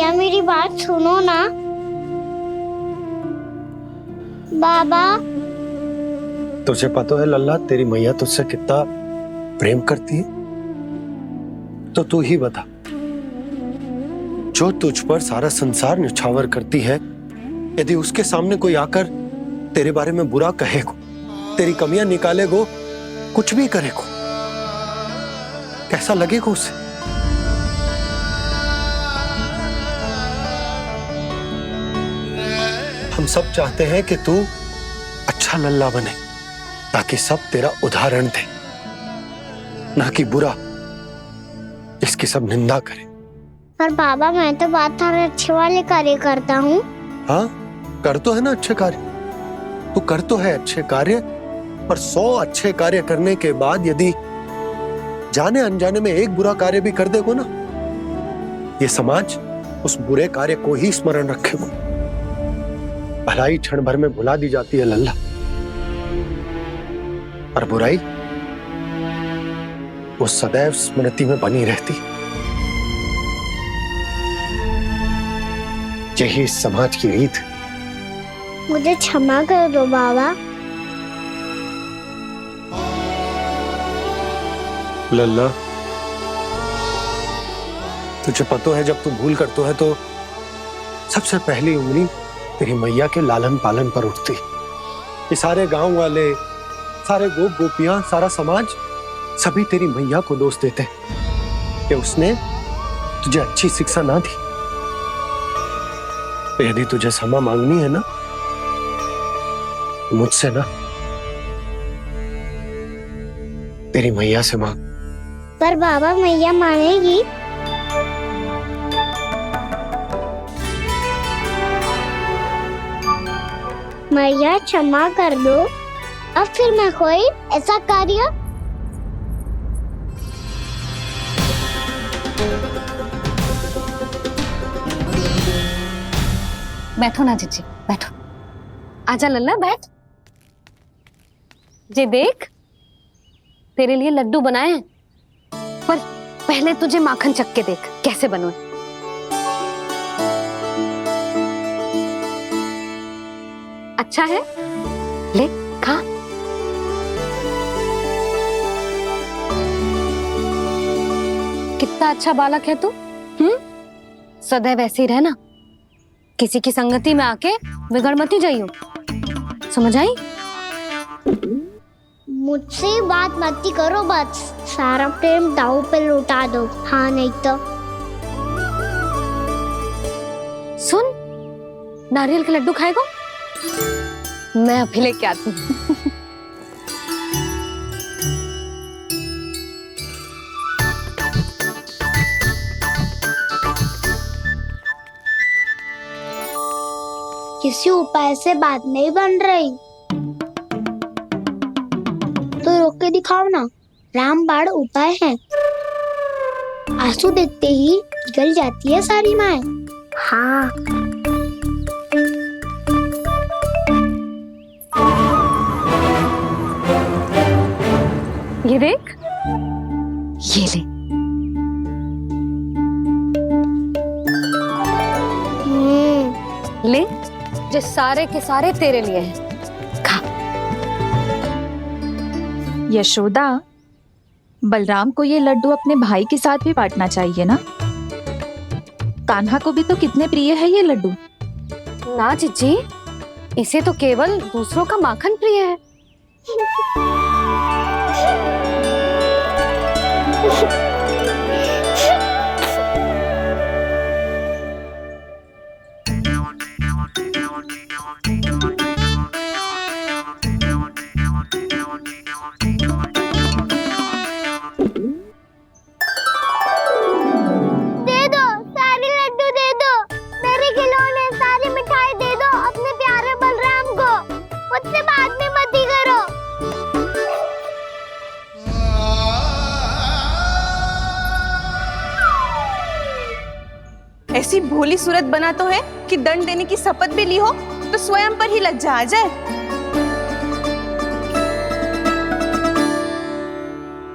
मैया मेरी बात सुनो ना। बाबा, तुझे पता है लल्ला, तेरी मैया तुझसे कितना प्रेम करती है? तो तू ही बता, जो तुझ पर सारा संसार न्यौछावर करती है, यदि उसके सामने कोई आकर तेरे बारे में बुरा कहेगो, तेरी कमियां निकालेगो, कुछ भी करेगो, कैसा लगेगा उसे? हम सब चाहते हैं कि तू अच्छा लल्ला बने, ताकि सब तेरा उदाहरण दे, ना कि बुरा जिसकी सब निंदा करे। पर बाबा मैं तो बात थारे अच्छे वाले कार्य करता हूँ। हाँ, कर तो है ना अच्छे कार्य, तू कर तो है अच्छे कार्य, पर 100 अच्छे कार्य करने के बाद यदि जाने अनजाने में एक बुरा कार्य भी कर देगो ना, ये समाज उस बुरे कार्य को ही स्मरण रखेगो। भलाई क्षण भर में भुला दी जाती है लल्ला, और बुराई वो सदैव स्मृति में बनी रहती। यही इस समाज की रीत। मुझे क्षमा कर दो बाबा। लल्ला, तुझे पता है जब तू भूल करतो है तो सबसे पहली उंगली तेरी मैया के लालन पालन पर उठती। ये सारे गांव वाले, सारे गोप गोपियां, सारा समाज सभी तेरी मैया को दोष देते कि उसने तुझे अच्छी शिक्षा ना दी। तो यदि तुझे क्षमा मांगनी है ना, मुझसे ना, तेरी मैया से मांग। पर बाबा मैया मानेगी? मैया क्षमा कर दो, अब फिर मैं कोई ऐसा कार्य। बैठो ना जीजी, बैठो। आजा लल्ला, बैठ। ये देख, तेरे लिए लड्डू बनाए हैं, पर पहले तुझे माखन चख के देख कैसे बनो। अच्छा है, ले खा। कितना अच्छा बालक है तू। सदैव ऐसे ही रहना, किसी की संगति में आके बिगड़ मती जाइयो, समझ आई? मुझसे बात मत करो, बस सारा प्रेम दाव पे लुटा दो। हाँ नहीं तो सुन, नारियल के लड्डू खाएगा? मैं अभी लेके आती हूँ। किसी उपाय से बात नहीं बन रही तो रोक के दिखाओ ना। रामबाण उपाय है, आंसू देखते ही जल जाती है सारी माए। हाँ, ये देख, ये ले। ले, जो सारे के सारे तेरे लिए हैं, खा। यशोदा, बलराम को ये लड्डू अपने भाई के साथ भी बांटना चाहिए ना। कान्हा को भी तो कितने प्रिय है ये लड्डू। ना जीजी, इसे तो केवल दूसरों का माखन प्रिय है। ऐसी भोली सूरत बना तो है कि दंड देने की शपथ भी ली हो तो स्वयं पर ही लज्जा आ जाए।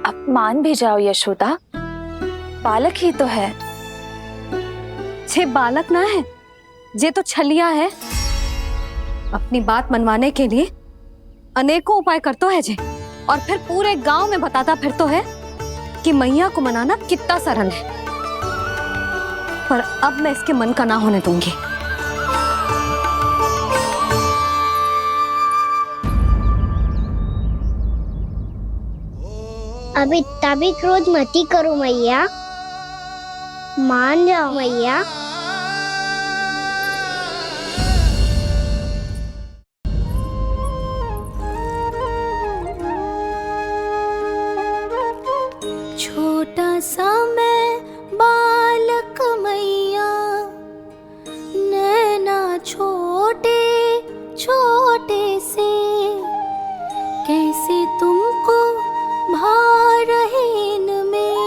अब मान भी जाओ यशोदा, बालक ही तो है, जे बालक ना है, जे तो छलिया है। अपनी बात मनवाने के लिए अनेकों उपाय करतो है जे, और फिर पूरे गांव में बताता फिरतो है कि मैया को मनाना कितना सरल है। पर अब मैं इसके मन का ना होने दूंगी। अब इतना भी क्रोध मती करो मैया, मान जाओ मैया। छोटा सा मैं बालक मैया, नैना छोटे छोटे से, कैसे तुमको भा रहे इनमें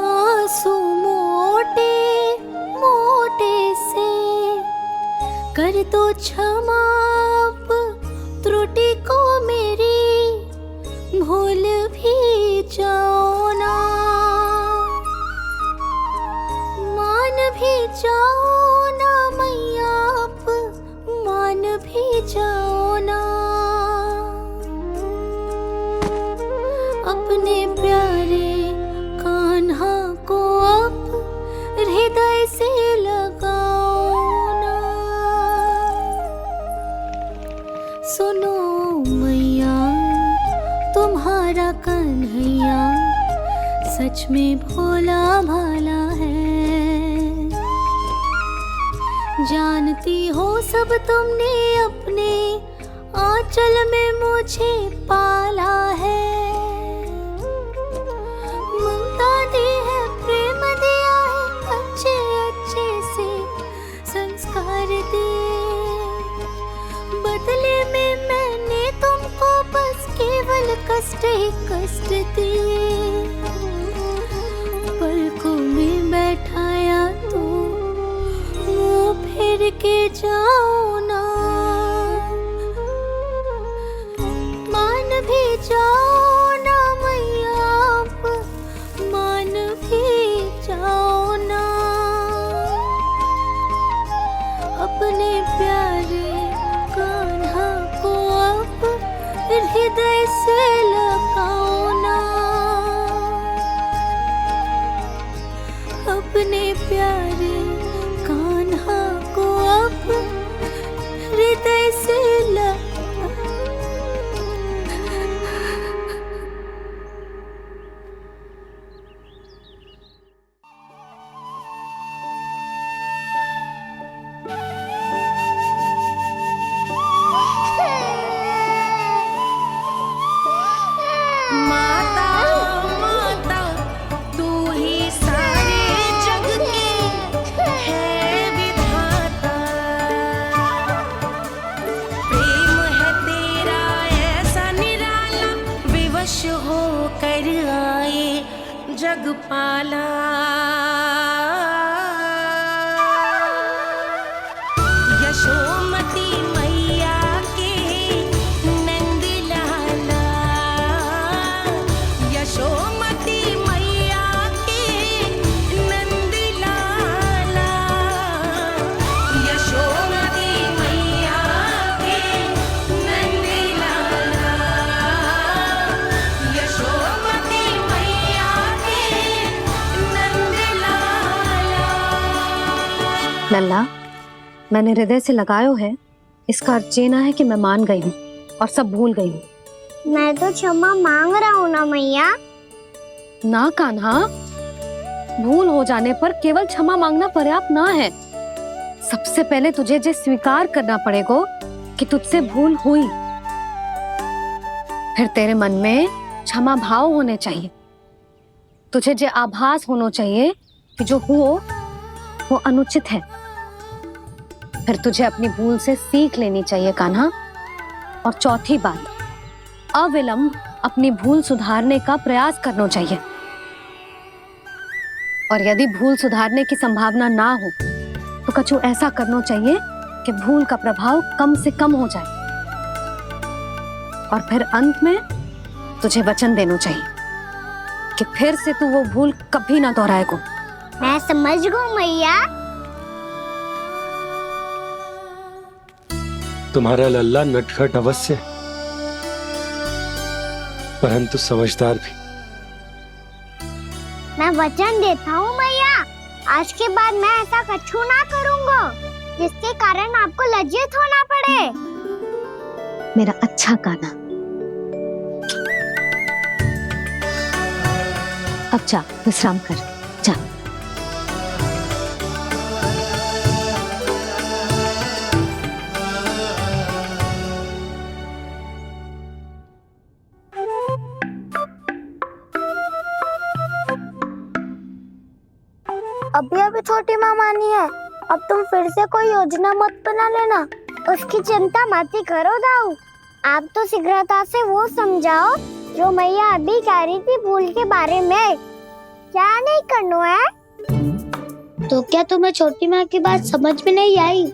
आंसू मोटे मोटे से। कर दो क्षमा त्रुटि को मेरी, भूल भी जाओ ना, मान भी जाओ ना मैया, आप मान भी जाओ ना। अपने प्यारे कान्हा को अब हृदय से लगाओ ना। सुनो मैया, तुम्हारा कन्हैया सच में भोला भाला है। जानती हो सब तुमने अपने आंचल में मुझे पाला है। ममता दी है, प्रेम दिया है, अच्छे अच्छे से संस्कार दिए। बदले में मैंने तुमको बस केवल कष्ट ही कष्ट दिए। पलकों में बैठाया तो मुंह फेर के जाओ ना, मान भी जाओ ना मैया, आप मान भी जाओ ना। अपने प्यारे कान्हा को अब हृदय से लगाओ ना। अपने प्यारे कान्हा को अब हृदय से माता माता तू ही सारे जग की है विधाता। प्रेम है तेरा ऐसा निराला, विवश हो कर आए जग पाला। यशोमती मैया के नंद लाला, यशोमती मैया के नंद लाला, यशोमती मैया के नंद लाला, यशोमती मैया के नंद लाला। लल्ला, मैंने हृदय से लगायो है, इसका अर्थ ये ना है कि मैं मान गई हूँ और सब भूल गई हूँ। मैं तो क्षमा मांग रहा हूँ ना मैया। ना कान्हा, भूल हो जाने पर केवल क्षमा मांगना पर्याप्त ना है। सबसे पहले तुझे जे स्वीकार करना पड़ेगा कि तुझसे भूल हुई। फिर तेरे मन में क्षमा भाव होने चाहिए। तुझे जे आभास होना चाहिए कि जो हुआ वो अनुचित है। फिर तुझे अपनी भूल से सीख लेनी चाहिए कान्हा। और चौथी बात, अविलंब अपनी भूल सुधारने का प्रयास करना चाहिए। और यदि भूल सुधारने की संभावना ना हो तो कछु ऐसा करना चाहिए कि भूल का प्रभाव कम से कम हो जाए। और फिर अंत में तुझे वचन देना चाहिए कि फिर से तू वो भूल कभी ना दोहराएगा। मैं समझ गई मैया। तुम्हारा लल्ला नटखट अवश्य, परंतु समझदार भी। मैं वचन देता हूँ मैया, आज के बाद मैं ऐसा कछु ना करूँगा जिसके कारण आपको लज्जित होना पड़े। मेरा अच्छा कान्हा, अब जा विश्राम कर, जा। अभी अभी छोटी माँ मानी है, अब तुम फिर से कोई योजना मत बना लेना। उसकी चिंता मत ही करो दाऊ, आप तो शीघ्रता से वो समझाओ जो मैया अभी कह रही थी भूल के बारे में। क्या नहीं करना है? तो क्या तुम्हें छोटी माँ की बात समझ में नहीं आई?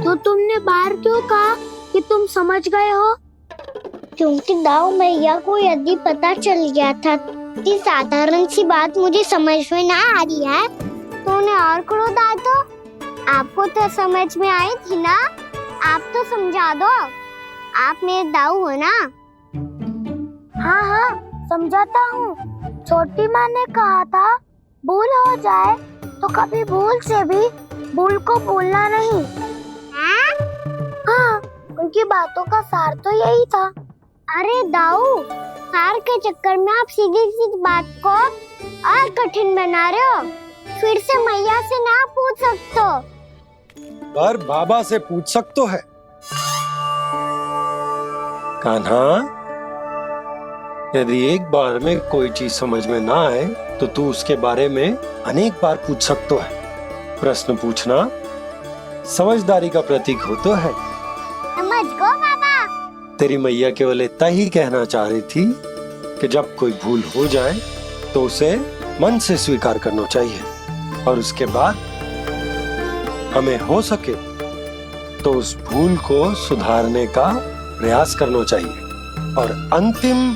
तो तुमने बाहर क्यों कहा कि तुम समझ गए हो? क्योंकि दाऊ मैया को यदि पता चल गया था कि साधारण सी बात मुझे समझ में ना आ रही है तो उन्हें और क्रोध आए तो? आपको तो समझ में आई थी ना, आप तो समझा दो, आप मेरे दाऊ हो ना। हाँ हाँ समझाता हूँ। छोटी माँ ने कहा था भूल हो जाए तो कभी भूल से भी भूल को भूलना नहीं। हाँ, उनकी बातों का सार तो यही था। अरे दाऊ, सार के चक्कर में आप सीधी सीधी बात को और कठिन बना रहे हो। फिर से मैया से ना पूछ सकते हो, पर बाबा से पूछ सकते है। कान्हा, यदि एक बार में कोई चीज समझ में ना आए तो तू उसके बारे में अनेक बार पूछ सकते है। प्रश्न पूछना समझदारी का प्रतीक होता है। समझ गो बाबा। तेरी मैया केवल इतना ही कहना चाह रही थी कि जब कोई भूल हो जाए तो उसे मन से स्वीकार करना चाहिए और उसके बाद हमें हो सके तो उस भूल को सुधारने का प्रयास करना चाहिए। और अंतिम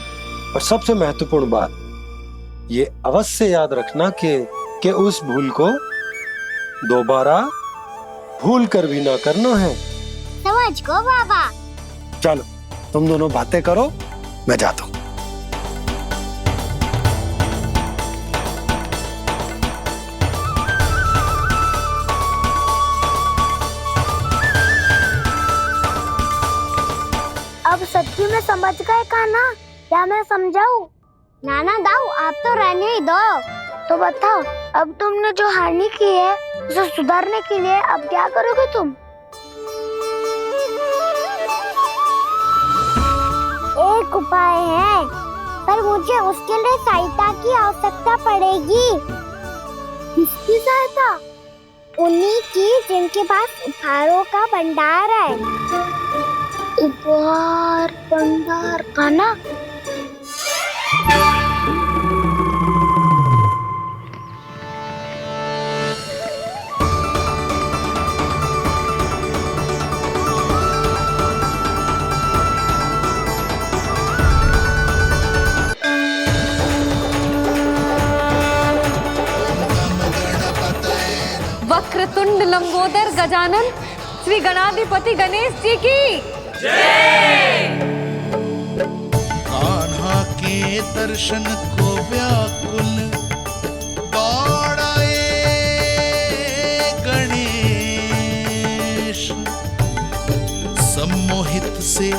और सबसे महत्वपूर्ण बात ये अवश्य याद रखना कि उस भूल को दोबारा भूल कर भी ना करना है। समझ गो बाबा। चलो तुम दोनों बातें करो, मैं जाता हूँ। अब सच्ची में समझ गए कान्हा? क्या मैं समझाऊं? नाना दाऊ, आप तो रहने ही दो। तो बताओ, अब तुमने जो हानि की है उसे सुधारने के लिए अब क्या करोगे तुम? एक उपाय है, पर मुझे उसके लिए सहायता की आवश्यकता पड़ेगी। किसकी सहायता? उन्हीं की जिनके पास उपहारों का भंडार है। उपहार भंडार का ना? वक्रतुंड लंबोदर गजानन श्री गणाधिपति गणेश जी की कान्हा के दर्शन को व्याकुल दौड़ाए गणेश, सम्मोहित से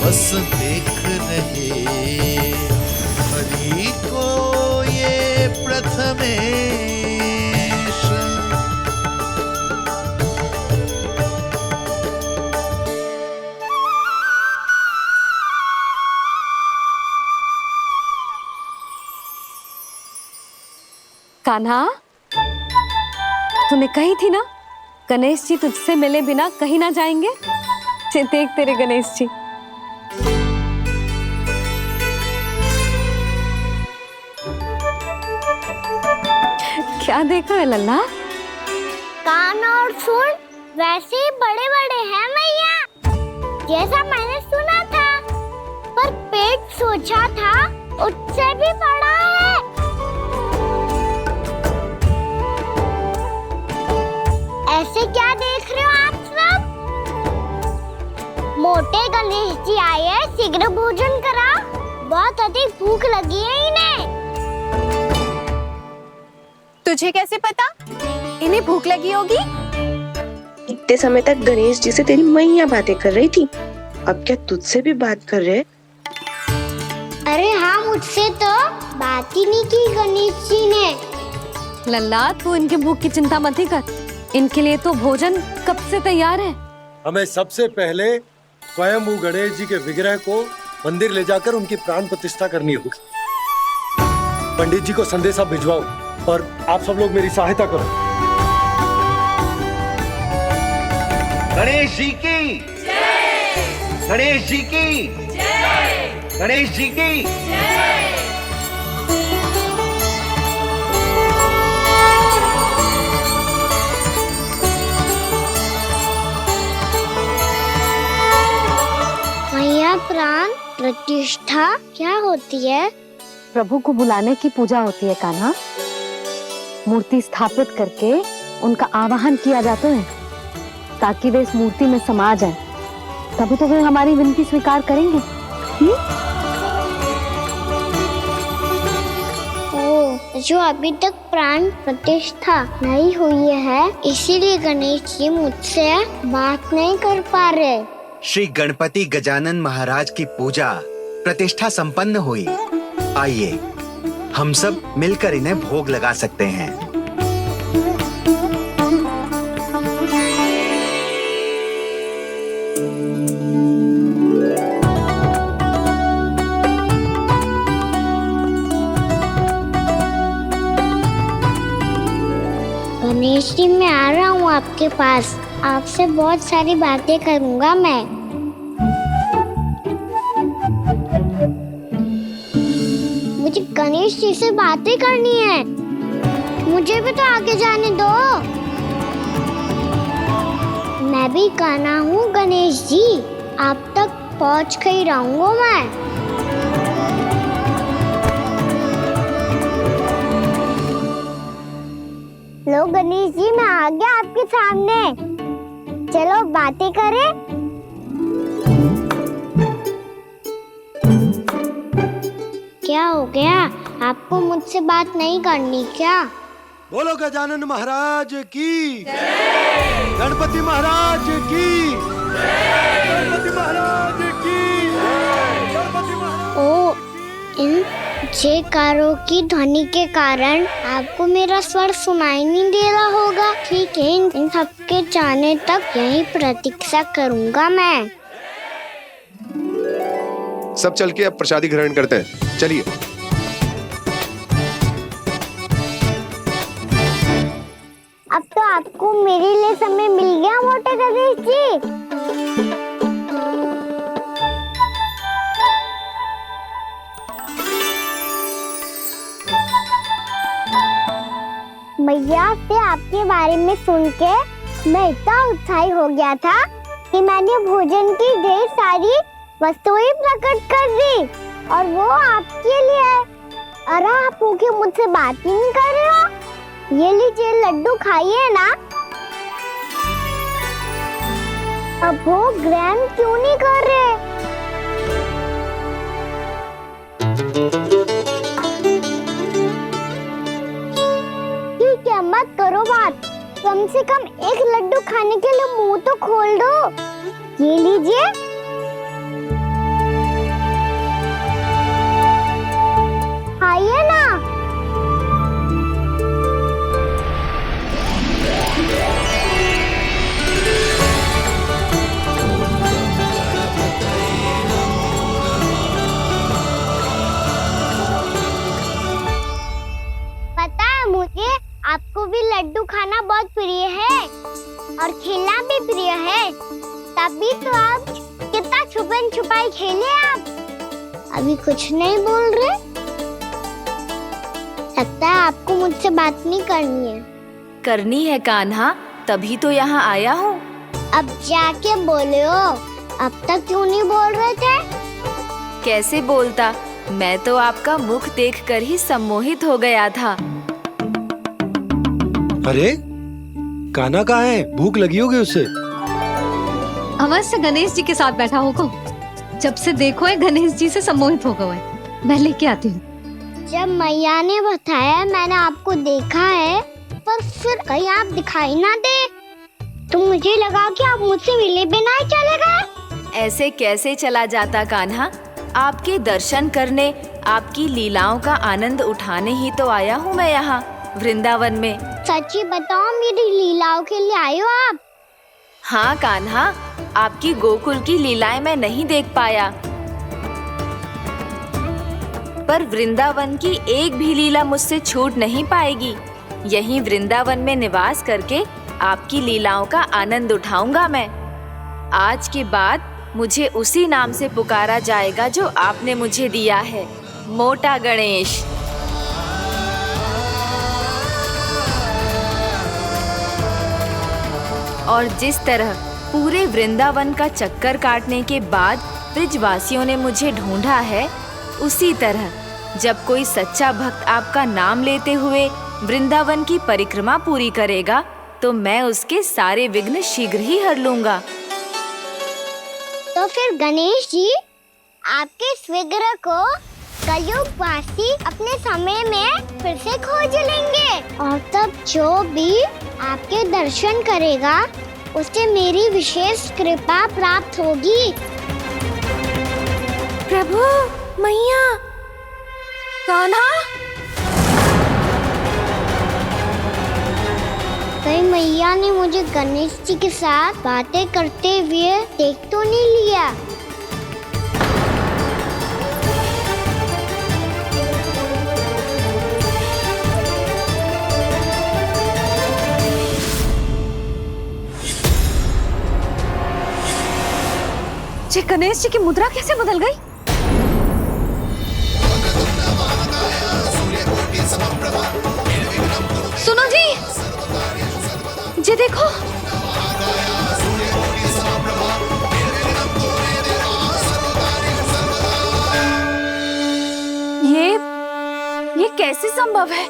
बस देख रहे हरि को ये प्रथमेश। कान्हा, तूने कही थी ना गणेश जी तुझसे मिले बिना कहीं ना जाएंगे। देख तेरे गणेश जी। क्या देखा है लल्ला? कान और सुन वैसे ही बड़े बड़े हैं मैया, जैसा मैंने सुना था, पर पेट सोचा था उससे भी बड़ा है। ऐसे क्या देख रहे हो आप सब? मोटे गणेश जी आए हैं, शीघ्र भोजन करा। बहुत अधिक भूख लगी है इन्हें। तुझे कैसे पता इन्हें भूख लगी होगी? इतने समय तक गणेश जी से तेरी मैया बातें कर रही थी, अब क्या तुझसे भी बात कर रहे? अरे हाँ, मुझसे तो बात ही नहीं की गणेश जी ने। लल्ला, तू इनके भूख की चिंता मत ही कर, इनके लिए तो भोजन कब से तैयार है। हमें सबसे पहले स्वयं गणेश जी के विग्रह को मंदिर ले जाकर उनकी प्राण प्रतिष्ठा करनी होगी। पंडित जी को संदेशा भिजवाओ और आप सब लोग मेरी सहायता करो। गणेश जी की जय! गणेश जी की जय! गणेश जी की जय! मैया, प्राण प्रतिष्ठा क्या होती है? प्रभु को बुलाने की पूजा होती है कान्हा। मूर्ति स्थापित करके उनका आवाहन किया जाता है ताकि वे इस मूर्ति में समा जाएं। तभी तो वे हमारी विनती स्वीकार करेंगे। ओ, जो अभी तक प्राण प्रतिष्ठा नहीं हुई है, इसीलिए गणेश जी मुझसे बात नहीं कर पा रहे। श्री गणपति गजानन महाराज की पूजा प्रतिष्ठा संपन्न हुई। आइए हम सब मिलकर इन्हें भोग लगा सकते हैं। गणेश जी, मैं आ रहा हूँ आपके पास। आपसे बहुत सारी बातें करूँगा मैं। मुझे गणेश जी से बातें करनी है। मुझे भी तो आगे जाने दो। मैं भी कान्हा हूँ गणेश जी, आप तक पहुँच कर ही रहूँगा मैं। लो गणेश जी, मैं आ गया आपके सामने। चलो बातें करें। क्या हो गया? आपको मुझसे बात नहीं करनी क्या? बोलो गजानन महाराज की जय! गणपति महाराज की जय! गणपति महाराज की जय! गणपति महाराज। ओ, इन जयकारों की ध्वनि के कारण आपको मेरा स्वर सुनाई नहीं दे रहा होगा। ठीक है, इन सबके जाने तक यही प्रतीक्षा करूंगा मैं। सब चल के अब प्रसादी ग्रहण करते हैं, चलिए। अब तो आपको मेरे लिए समय मिल गया मोटे गणेश जी। मैया से आपके बारे में सुन के मैं इतना उत्साही हो गया था कि मैंने भोजन की ढेर सारी वस्तुएं प्रकट कर दी, और वो आपके लिए। अरे आप भूखे मुझसे बात ही नहीं कर रहे हो। ये लीजिए लड्डू, खाइए ना। अब वो ग्रहण क्यों नहीं कर रहे? ठीक है, मत करो बात। कम से कम एक लड्डू खाने के लिए मुंह तो खोल दो। ये लीजिए। खाइए ना। पता है मुझे, आपको भी लड्डू खाना बहुत प्रिय है और खेलना भी प्रिय है। तभी तो आप कितना छुपन छुपाई खेले आप। अभी कुछ नहीं बोल रहे। लगता है आपको मुझसे बात नहीं करनी है। करनी है कान्हा, तभी तो यहाँ आया हूँ। अब जाके बोलो। अब तक क्यों नहीं बोल रहे थे? कैसे बोलता, मैं तो आपका मुख देखकर ही सम्मोहित हो गया था। अरे कान्हा कहाँ है? भूख लगी होगी उससे। अवश्य गणेश जी के साथ बैठा होगा। जब से देखो है गणेश जी से सम्मोहित हो गए। मैं लेके आती हूँ। जब मैया ने बताया मैंने आपको देखा है, पर फिर कहीं आप दिखाई ना दे, तो मुझे लगा कि आप मुझसे मिले बिना ही चले गए। ऐसे कैसे चला जाता कान्हा? आपके दर्शन करने, आपकी लीलाओं का आनंद उठाने ही तो आया हूँ मैं यहाँ वृंदावन में। सच्ची बताओ, मेरी लीलाओं के लिए आए हो आप? हाँ कान्हा, आपकी गोकुल की लीलाएं मैं नहीं देख पाया, पर वृंदावन की एक भी लीला मुझसे छूट नहीं पाएगी। यहीं वृंदावन में निवास करके आपकी लीलाओं का आनंद उठाऊंगा मैं। आज के बाद मुझे उसी नाम से पुकारा जाएगा जो आपने मुझे दिया है, मोटा गणेश। और जिस तरह पूरे वृंदावन का चक्कर काटने के बाद ब्रिजवासियों ने मुझे ढूंढा है, उसी तरह जब कोई सच्चा भक्त आपका नाम लेते हुए वृंदावन की परिक्रमा पूरी करेगा, तो मैं उसके सारे विघ्न शीघ्र ही हर लूंगा। तो फिर गणेश जी, आपके इस विग्रह को कलयुगवासी अपने समय में फिर से खोज लेंगे, और तब जो भी आपके दर्शन करेगा उसे मेरी विशेष कृपा प्राप्त होगी। प्रभु, मैया, कान्हा। कहीं मैया ने मुझे गणेश जी के साथ बातें करते हुए देख तो नहीं लिया? जी गणेश जी की मुद्रा कैसे बदल गई? सुनो जी, जी देखो। ये कैसे संभव है?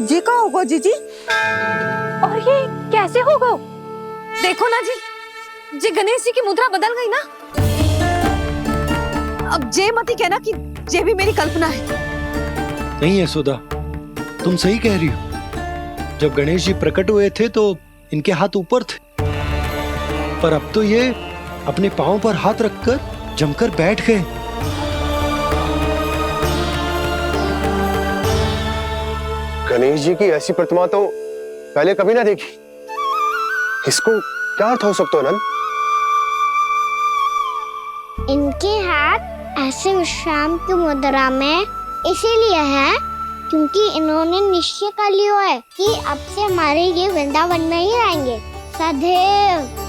जी का होगा जीजी? और ये कैसे होगा? देखो ना जी, जी गणेश जी की मुद्रा बदल गई ना। अब जे मत ही कहना कि जे भी मेरी कल्पना है। नहीं यशोदा, तुम सही कह रही हो। जब गणेश जी प्रकट हुए थे तो इनके हाथ ऊपर थे, पर अब तो ये अपने पांव पर हाथ रखकर जमकर बैठ गए। गणेश जी की ऐसी प्रतिमा तो पहले कभी ना देखी। इसको क्या अर्थ हो सकता है नंद? इनके हाथ ऐसे विश्राम की मुद्रा में इसीलिए है क्योंकि इन्होंने निश्चय कर लिया है कि अब से हमारे ये वृंदावन में ही रहेंगे सदैव।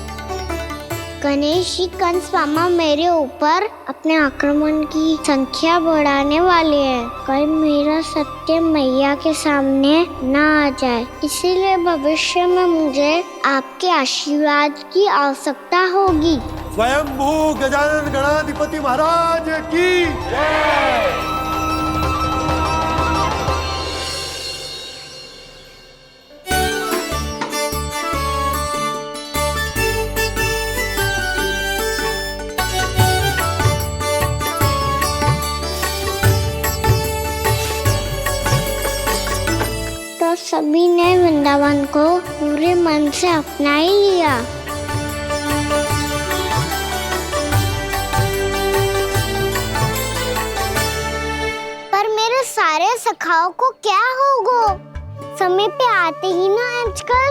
गणेश जी कंस मामा मेरे ऊपर अपने आक्रमण की संख्या बढ़ाने वाले हैं, कहीं मेरा सत्य मैया के सामने ना आ जाए। इसीलिए भविष्य में मुझे आपके आशीर्वाद की आवश्यकता होगी। स्वयंभू गजानन गणाधिपति महाराज की जय। तो सभी ने वृंदावन को पूरे मन से अपना ही लिया। पर मेरे सारे सखाओं को क्या होगा? समय पे आते ही ना आजकल।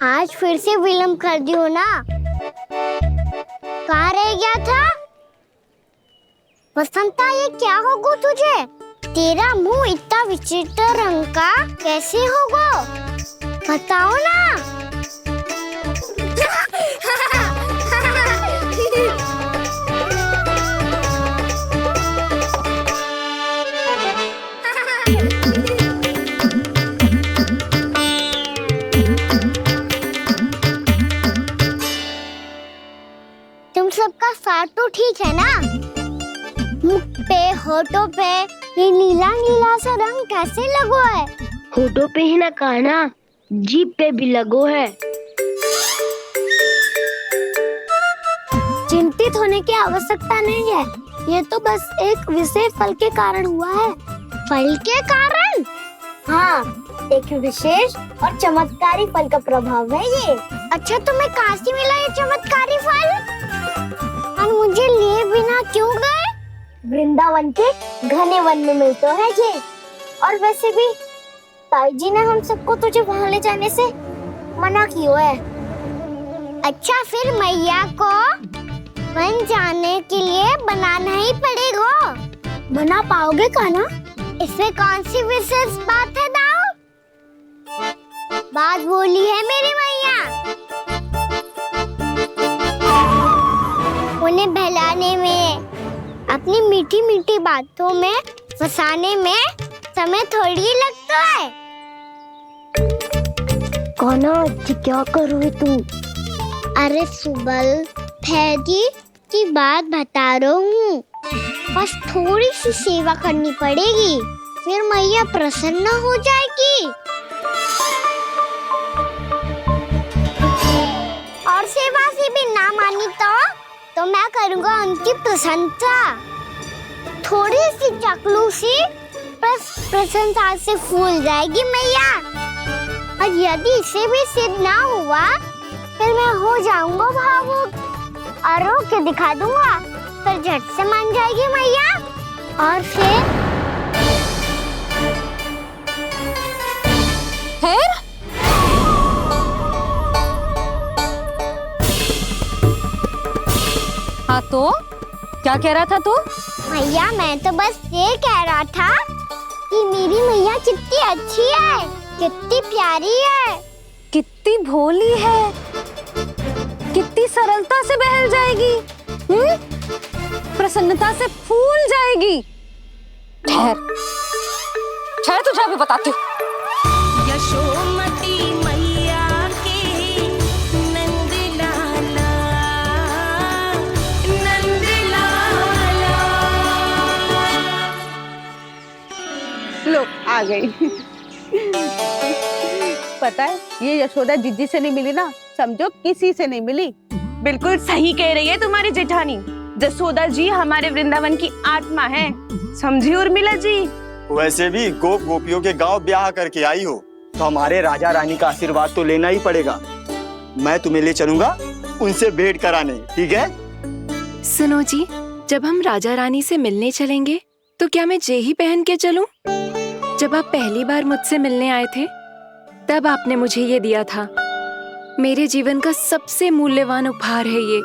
आज फिर से विलंब कर दियो ना। कहाँ रह गया था? वसंता, ये क्या होगा तुझे? तेरा मुंह इतना विचित्र रंग का कैसे होगा? बताओ ना। तुम सबका साथ तो ठीक है ना? मुख पे, होठों पे ये नीला नीला सा रंग कैसे लगो है? होठों पे ही ना काना, जीभ पे भी लगो है। चिंतित होने की आवश्यकता नहीं है, ये तो बस एक विशेष फल के कारण हुआ है। फल के कारण? हाँ, एक विशेष और चमत्कारी फल का प्रभाव है ये। अच्छा, तुम्हें कहाँ से मिला ये चमत्कारी फल? और मुझे लिए बिना क्यों गए? वृंदावन के घने वन में मिलते है ये। और वैसे भी ताई जी ने हम सबको तुझे वहाँ ले जाने से मना किया है। अच्छा, फिर मैया को वन जाने के लिए बनाना ही पड़ेगा। बना पाओगे कान्हा? इसमें कौन सी विशेष बात है दाऊ? बात बोली है मेरी मैया। उन्हें बहलाने में, अपनी मीठी मीठी बातों में फंसाने में समय थोड़ी लगता है। कान्हा, क्या करोगे तुम? अरे सुबल, फैजी की बात बता रहा हूँ। बस थोड़ी सी सेवा करनी पड़ेगी, फिर मैया प्रसन्न हो जाएगी। और सेवा से भी ना मानी तो मैं करूँगा उनकी प्रशंसा। थोड़ी सी चकलूसी प्रशंसा से फूल जाएगी मैया। और यदि इसे भी सिद्ध ना हुआ, फिर मैं हो जाऊंगा भावुक और रो के दिखा दूंगा, फिर झट से मान जाएगी मैया। और फिर हाँ तो क्या कह रहा था तू? मैया, मैं तो बस ये कह रहा था कि मेरी मैया कितनी अच्छी है, कितनी प्यारी है, कितनी भोली है, कितनी सरलता से बहल जाएगी, प्रसन्नता से फूल जाएगी। ठहर तुझे अभी बताती हूँ। यशोमती मैया के नंद लाला, नंद लाला। लो आ गई। पता है, ये यशोदा जीजी से नहीं मिली ना, समझो किसी से नहीं मिली। बिल्कुल सही कह रही है तुम्हारी जेठानी। यशोदा जी हमारे वृंदावन की आत्मा है, समझी उर्मिला जी? वैसे भी गोप गोपियों के गांव ब्याह करके आई हो, तो हमारे राजा रानी का आशीर्वाद तो लेना ही पड़ेगा। मैं तुम्हें ले चलूंगा उनसे भेंट कराने, ठीक है? सुनो जी, जब हम राजा रानी से मिलने चलेंगे तो क्या मैं जे ही पहन के चलूं? जब आप पहली बार मुझसे मिलने आए थे, तब आपने मुझे ये दिया था। मेरे जीवन का सबसे मूल्यवान उपहार है ये।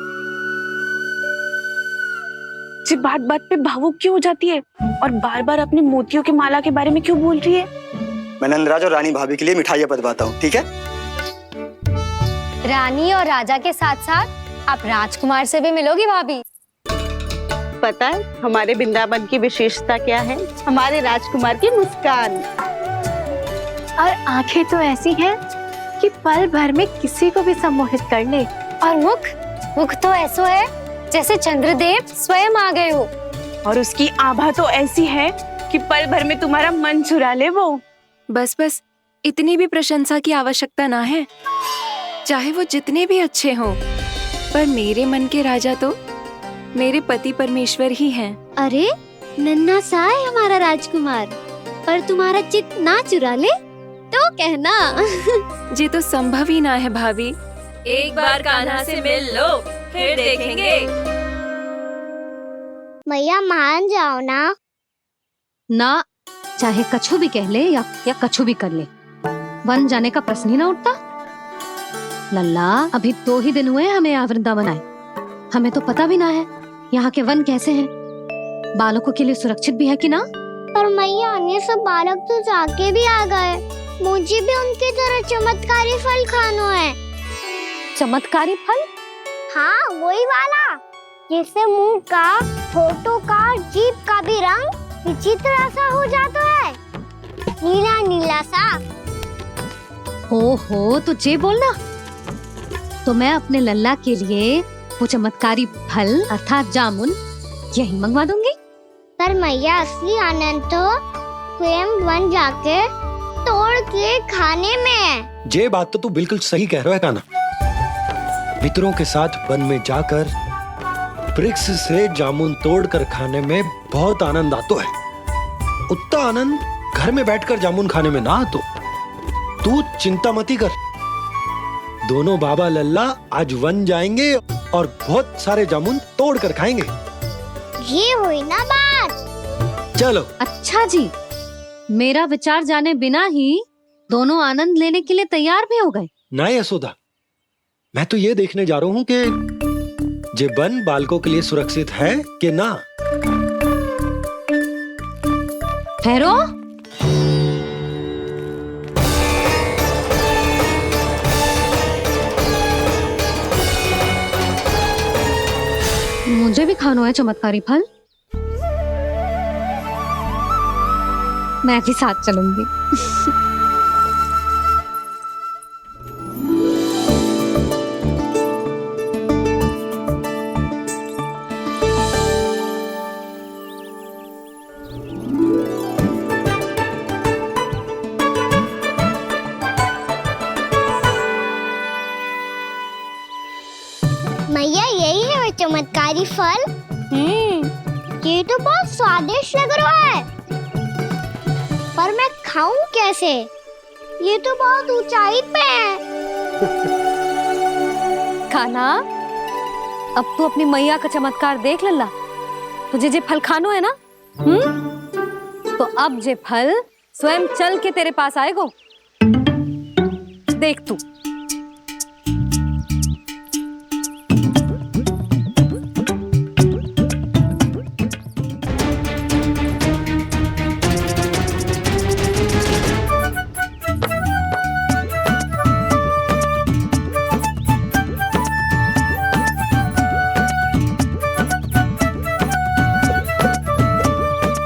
जी बात बात पे भावुक क्यों हो जाती है और बार बार अपनी मोतियों की माला के बारे में क्यों बोल रही है? मैं नंदराज और रानी भाभी के लिए मिठाइयाँ बंटवाता हूँ, ठीक है? रानी और राजा के साथ साथ आप राजकुमार से भी मिलोगी भाभी। पता है हमारे वृंदावन की विशेषता क्या है? हमारे राजकुमार की मुस्कान। और आंखें तो ऐसी हैं कि पल भर में किसी को भी सम्मोहित कर ले। और मुख तो ऐसा है जैसे चंद्रदेव स्वयं आ गए हो। और उसकी आभा तो ऐसी है कि पल भर में तुम्हारा मन चुरा ले वो। बस इतनी भी प्रशंसा की आवश्यकता ना है, चाहे वो जितने भी अच्छे हों, पर मेरे मन के राजा तो मेरे पति परमेश्वर ही हैं। अरे नन्हा सा है हमारा राजकुमार, पर तुम्हारा चित्त ना चुरा ले तो कहना। ये तो संभव ही ना है भाभी। एक बार कान्हा से मिल लो, फिर देखेंगे। मैया मान जाओ ना। चाहे कछु भी कह ले या कछु भी कर ले, वन जाने का प्रश्न ही ना उठता। लल्ला, अभी 2 ही दिन हुए हमें यहाँ वृंदावन आए, हमें तो पता भी ना है यहाँ के वन कैसे हैं, बालकों के लिए सुरक्षित भी है कि ना। पर मैया, अन्य सब बालक तो जाके भी आ गए, मुझे भी उनकी तरह चमत्कारी फल खाना है। चमत्कारी फल? हाँ, वही वाला जिससे मुंह का, होठों का, जीभ का भी रंग विचित्र सा हो जाता है, नीला नीला सा। हो तो जे बोलना, तो मैं अपने लल्ला के लिए वो चमत्कारी फल अर्थात जामुन यही मंगवा दूंगी। पर पर मैया असली आनंद तो स्वयं वन जाके तोड़ के खाने में है। ये बात तो तू बिल्कुल सही कह रहा है कान्हा। मित्रों के साथ वन में जाकर वृक्ष से जामुन तोड़कर खाने में बहुत आनंद आता है। उतना आनंद घर में बैठकर जामुन खाने में ना आतो। तू चिंता मती कर, दोनों बाबा लल्ला आज वन जाएंगे और बहुत सारे जामुन तोड़कर खाएंगे। ये हुई ना बात। चलो। अच्छा जी, मेरा विचार जाने बिना ही दोनों आनंद लेने के लिए तैयार भी हो गए। ना यशोदा, मैं तो ये देखने जा रहा हूँ कि ये वन बालकों के लिए सुरक्षित है कि ना। ठहरो। मुझे भी खाना है चमत्कारी फल। मैं भी साथ चलूंगी। मैया यही है वो चमत्कारी फल। ये तो बहुत स्वादिष्ट लग रहा है, पर मैं खाऊं कैसे? ये तो बहुत ऊंचाई पे है। खाना, अब तू अपनी मैया का चमत्कार देख लल्ला। तुझे जे फल खानो है ना, तो अब जे फल स्वयं चल के तेरे पास आएगो। देख तू।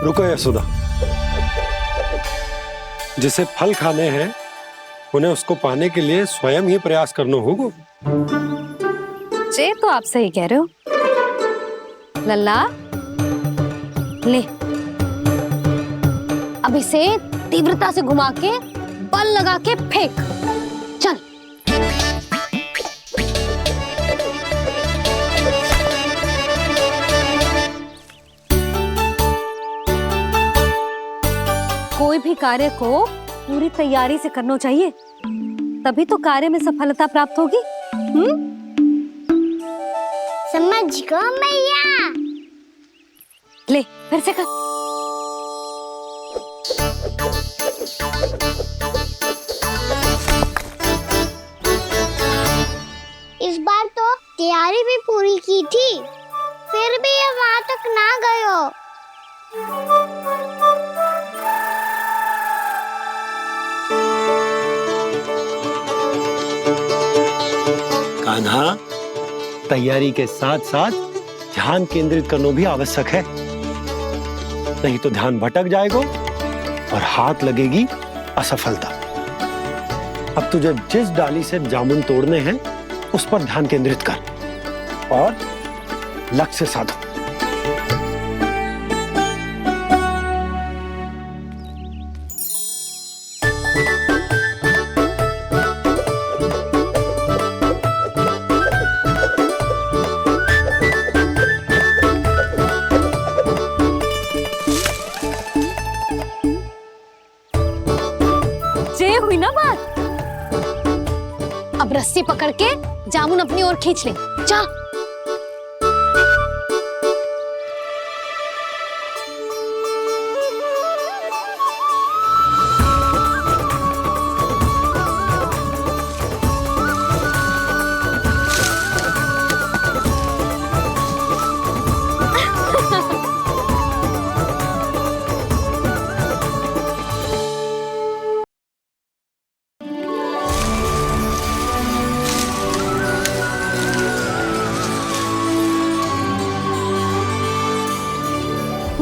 रुको यशोदा, जिसे फल खाने हैं उन्हें उसको पाने के लिए स्वयं ही प्रयास करना होगा। जे तो आप सही कह रहे हो लल्ला। ले, अब इसे तीव्रता से घुमा के बल लगा के फेंक। चल। कोई भी कार्य को पूरी तैयारी से करना चाहिए, तभी तो कार्य में सफलता प्राप्त होगी। समझ गो मैया। ले, फिर से कर। इस बार तो तैयारी भी पूरी की थी, फिर भी ये वहां तक ना गए हो। कान्हा, तैयारी के साथ साथ ध्यान केंद्रित करना भी आवश्यक है, नहीं तो ध्यान भटक जाएगा और हाथ लगेगी असफलता। अब तुझे जिस डाली से जामुन तोड़ने हैं उस पर ध्यान केंद्रित कर और लक्ष्य साधो। हुई ना बात। अब रस्सी पकड़ के जामुन अपनी ओर खींच ले। जा।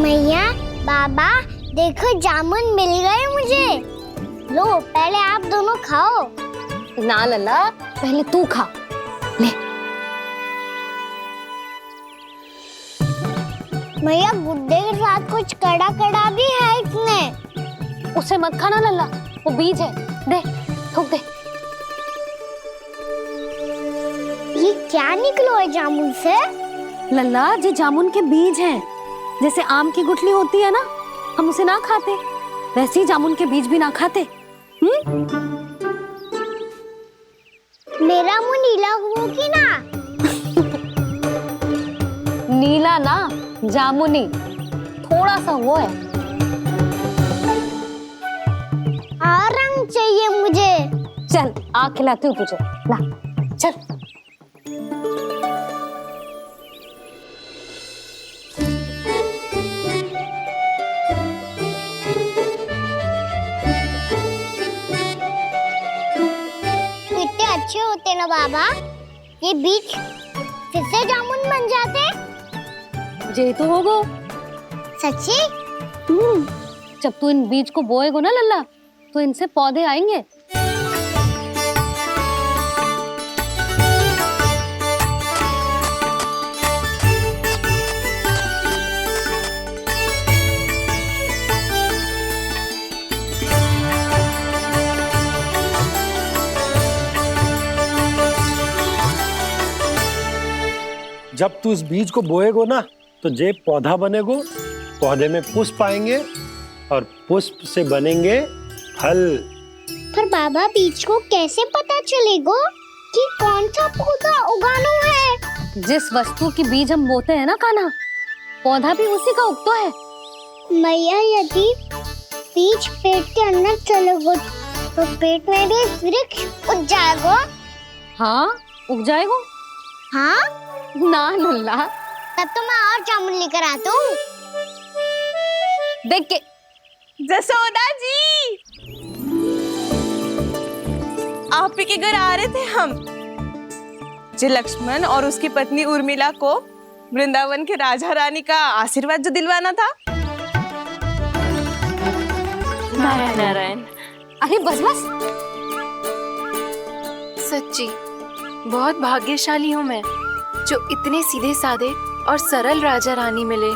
मैया, बाबा, देखो जामुन मिल गए मुझे। लो, पहले आप दोनों खाओ। ना लल्ला, पहले तू खा। ले। मैया गुड्डे के साथ कुछ कड़ा कड़ा भी है इसमें। उसे मत खाना लल्ला, वो बीज है। दे, थूक दे। ये क्या निकलो है जामुन से? लल्ला, ये जामुन के बीज हैं। जैसे आम की गुठली होती है ना, हम उसे ना खाते, वैसे ही जामुन के बीज भी ना खाते। मेरा मुंह नीला हुआ कि ना? नीला ना, जामुनी, थोड़ा सा वो है। और रंग चाहिए मुझे। चल, आ खिलाती हूँ तुझे, ला, चल। कितने अच्छे होते ना बाबा, ये बीज फिर से जामुन बन जाते। जे तो होगो। सच्ची? जब तू इन बीज को बोएगो ना लल्ला, तो इनसे पौधे आएंगे। जब तू इस बीज को बोएगो ना, तो जे पौधा बनेगो, पौधे में पुष्प आएंगे और पुष्प से बनेंगे फल। पर बाबा बीज को कैसे पता चलेगा कि कौन सा पौधा उगाना है? जिस वस्तु की बीज हम बोते हैं ना कान्हा, पौधा भी उसी का उगता है। मैया यदि बीज पेट के अंदर चलेगा तो पेट में भी वृक्ष उग जाएगा। हाँ, उग जाएगा। हाँ ना लल्ला, तब तो मैं और जामुन लेकर आता हूँ। देख के। जसोदा जी, आप ही के घर आ रहे थे हम। जो लक्ष्मण और उसकी पत्नी उर्मिला को वृंदावन के राजा रानी का आशीर्वाद जो दिलवाना था। नारायण नारायण। अरे बस बस। सच्ची बहुत भाग्यशाली हूँ मैं, जो इतने सीधे साधे और सरल राजा रानी मिले,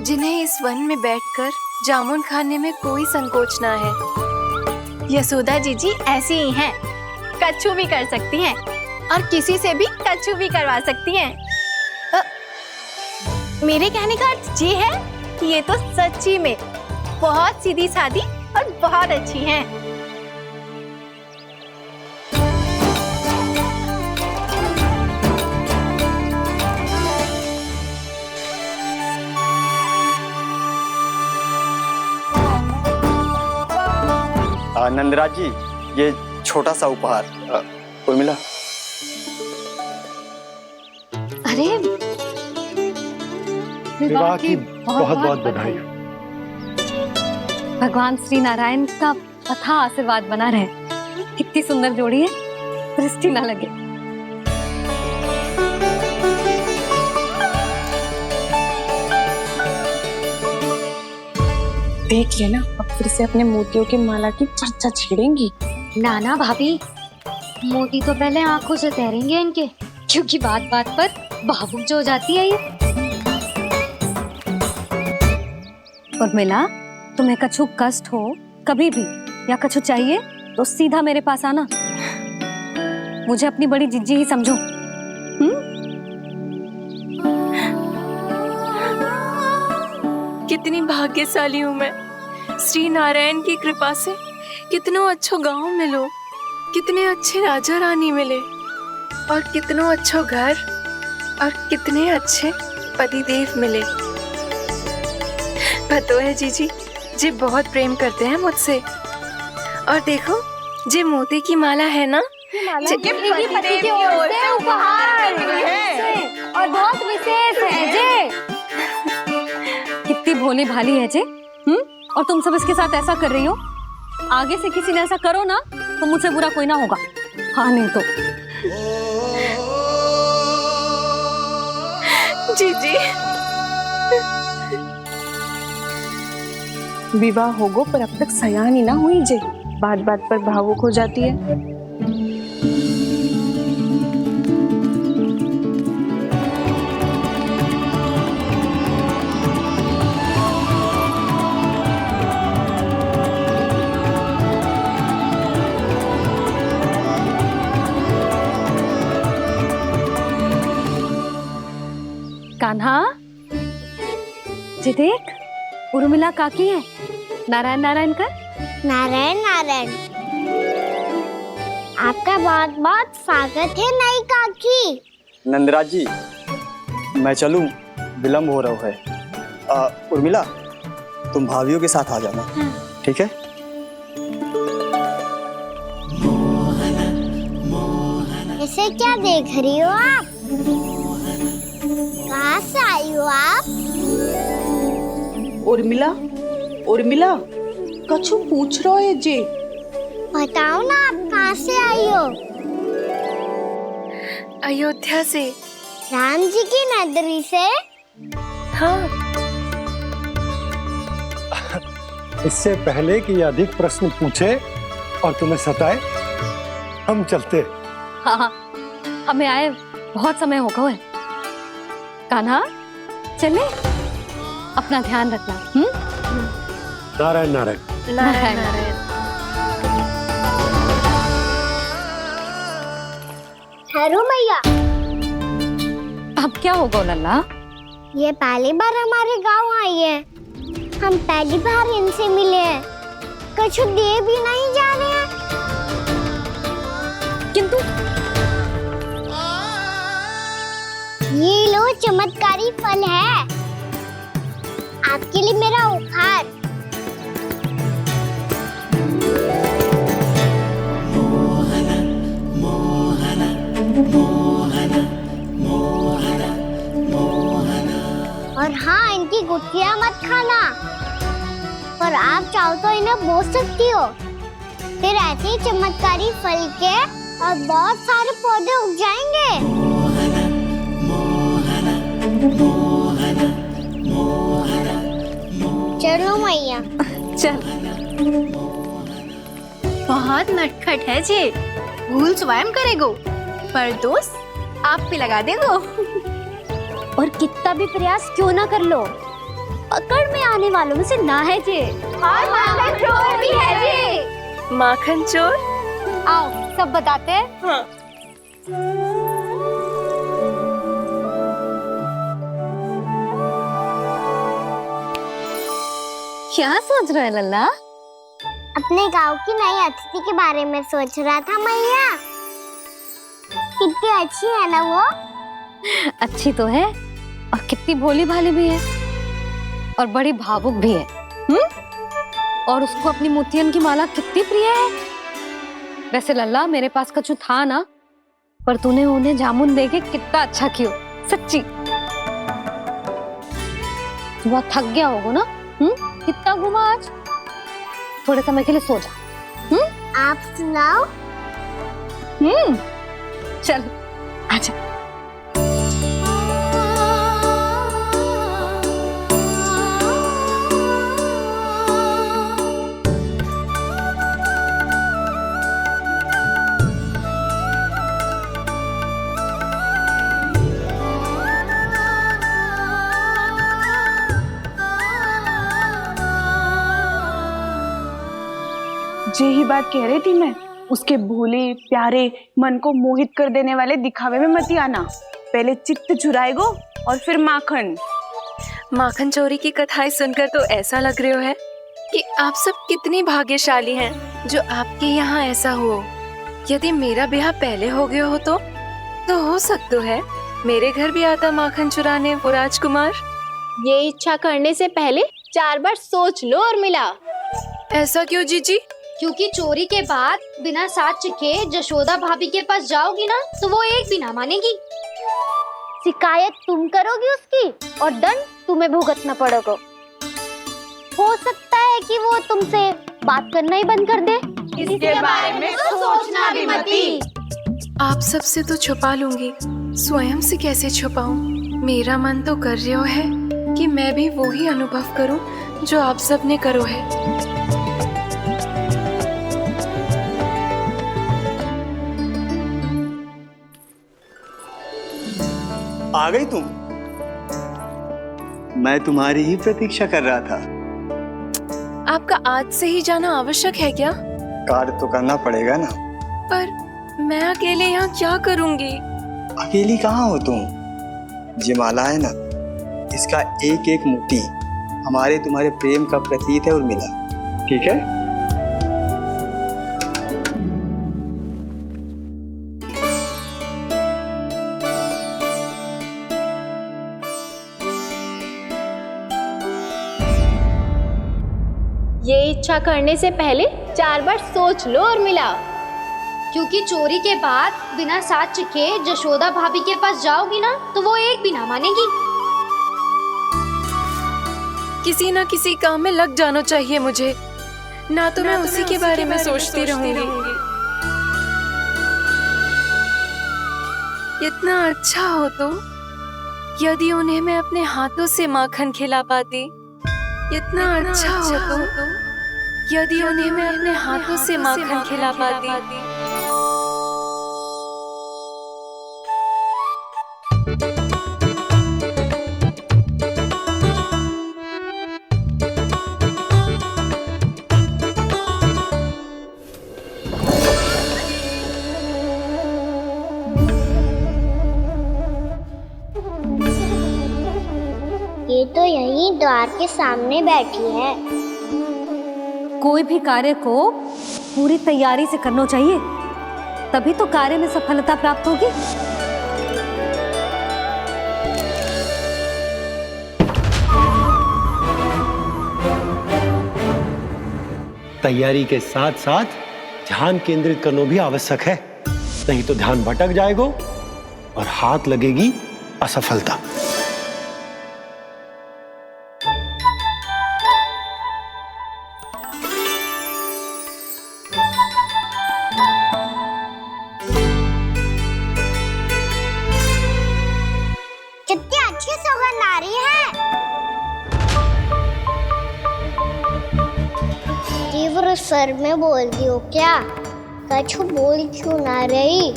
जिन्हें इस वन में बैठकर जामुन खाने में कोई संकोच ना है। यशोदा जीजी ऐसी ही हैं, कच्छू भी कर सकती हैं और किसी से भी कच्छू भी करवा सकती हैं। मेरे कहने का अर्थ ये है कि ये तो सच्ची में बहुत सीधी सादी और बहुत अच्छी हैं। नंदराज जी, ये छोटा सा उपहार। उर्मिला। अरे विवाह की बहुत बहुत बधाई। भगवान श्री नारायण का अथाह आशीर्वाद बना रहे। कितनी सुंदर जोड़ी है, दृष्टि ना लगे। देख लेना, अब फिर से अपने मोतियों की माला की चर्चा छेड़ेंगी। नाना भाभी, मोती तो पहले आंखों से तैरेंगे इनके, क्योंकि बात बात पर भावुक जो हो जाती है ये। उर्मिला, तुम्हें कछु कष्ट हो कभी भी या कछु चाहिए तो सीधा मेरे पास आना। मुझे अपनी बड़ी जिज्जी ही समझो। कितनी भाग्यशाली हूँ मैं, श्री नारायण की कृपा से कितनों अच्छो गांव मिलो, कितने अच्छे राजा रानी मिले, और कितनों अच्छो घर और कितने अच्छे पतिदेव मिले। पतो है जीजी, जी बहुत प्रेम करते हैं मुझसे। और देखो, जी मोती की माला है ना, पति की ओर से उपहार है और बहुत विशेष है जे। कितनी भोली भाली है जे। और तुम सब इसके साथ ऐसा कर रही हो। आगे से किसी ने ऐसा करो ना तो मुझसे बुरा कोई ना होगा। हाँ नहीं तो। जीजी, विवाह होगो पर अब तक सयान ही ना हुई जे, बात बात पर भावुक हो जाती है। कान्हा, जी देख, उर्मिला काकी है। नारायण नारायण कर। नारायण नारायण। आपका बहुत बहुत स्वागत है नई काकी। नंदराज जी, मैं चलूं, विलम्ब हो रहा है। उर्मिला, तुम भाभियों के साथ आ जाना, ठीक है? इसे क्या देख रही हो आप? कहाँ से आई हो आप? उर्मिला, उर्मिला, कछु पूछ रहा है जी। बताओ ना, आप कहाँ से आई हो? अयोध्या से। राम जी की नगरी से? हाँ। इससे पहले कि ये अधिक प्रश्न पूछे और तुम्हें सताए, हम चलते। हाँ हाँ, हमें आए बहुत समय हो गया है। कान्हा, चले, अपना ध्यान रखना। नारायण नारायण। नारायण नारायण। ठहरो मैया। अब क्या होगा लल्ला? ये पहली बार हमारे गांव आई है। हम पहली बार इनसे मिले हैं। कुछ दे भी नहीं जा रहे हैं। किंतु ये लो, चमत्कारी फल है आपके लिए, मेरा उपहार। और हाँ, इनकी गुठलियां मत खाना। पर आप चाहो तो इन्हें बो सकती हो। फिर ऐसे ही चमत्कारी फल के और बहुत सारे पौधे उग जाएंगे। चलो मैया। चल। बहुत नटखट है जी, भूल स्वयं करेगो, पर दोस्त आप पे लगा देगो। और कितना भी प्रयास क्यों ना कर लो, पकड़ में आने वालों में से ना है जी। और माखन चोर भी है जी। माखन चोर? आओ सब बताते हैं। हाँ। क्या सोच रहे हैं लल्ला? अपने गांव की नई अतिथि के बारे में सोच रहा था मैया। कितनी अच्छी है ना वो? अच्छी तो है, और कितनी भोली भाली भी है, और बड़ी भावुक भी है। और उसको अपनी मोतियन की माला कितनी प्रिय है। वैसे लल्ला, मेरे पास कछु था ना, पर तूने उन्हें जामुन देके कितना अच्छा किया, सच्ची। तू बहुत थक गया होगा ना? कितना घूमा आज? थोड़े समय के लिए सो जा। आप सुनाओ। चल आजा। यही बात कह रही थी मैं, उसके भोले प्यारे मन को मोहित कर देने वाले दिखावे में मत आना। पहले चित्त चुराएगो और फिर माखन। माखन चोरी की कथाएं सुनकर तो ऐसा लग रहा है कि आप सब कितनी भाग्यशाली हैं जो आपके यहाँ ऐसा हो। यदि मेरा ब्याह पहले हो गया हो तो हो सकता है मेरे घर भी आता माखन चुराने वो राजकुमार। ये इच्छा करने से पहले 4 बार सोच लो उर्मिला। ऐसा क्यों जीजी? क्योंकि चोरी के बाद बिना साथ चखे जशोदा भाभी के पास जाओगी ना, तो वो एक भी ना मानेगी। शिकायत तुम करोगी उसकी, और दंड तुम्हें भुगतना पड़ेगा। हो सकता है कि वो तुमसे बात करना ही बंद कर दे। इसके बारे में तो सोचना भी मती। आप सबसे तो छुपा लूंगी, स्वयं से कैसे छुपाऊं? मेरा मन तो कर रहा है कि मैं भी वो ही अनुभव करूं जो आप सब ने करो है। आ गई तुम? मैं तुम्हारी ही प्रतीक्षा कर रहा था। आपका आज से ही जाना आवश्यक है क्या? कार्य तो करना पड़ेगा ना। पर मैं अकेले यहाँ क्या करूँगी? अकेली कहाँ हो तुम? ये माला है ना, इसका एक एक मोती हमारे तुम्हारे प्रेम का प्रतीक है उर्मिला, ठीक है? ये इच्छा करने से पहले 4 बार सोच लो उर्मिला। क्योंकि चोरी के बाद बिना साथ चखे जशोदा भाभी के पास जाओगी ना तो वो एक भी ना मानेगी। किसी ना किसी काम में लग जाना चाहिए मुझे, ना तो मैं उसी के बारे में सोचती रहूंगी। इतना अच्छा हो तो यदि उन्हें मैं अपने हाथों से माखन खिला पाती। इतना अच्छा हो तो यदि उन्हें मैं अपने हाथों से माखन खिला पाती। ये तो यहीं द्वार के सामने बैठी है। कोई भी कार्य को पूरी तैयारी से करना चाहिए, तभी तो कार्य में सफलता प्राप्त होगी। तैयारी के साथ साथ ध्यान केंद्रित करना भी आवश्यक है, नहीं तो ध्यान भटक जाएगा और हाथ लगेगी असफलता। कितनी अच्छी सुगंध आ रही है। तीव्र स्वर में बोलती हो क्या? कछु बोल क्यों ना रही?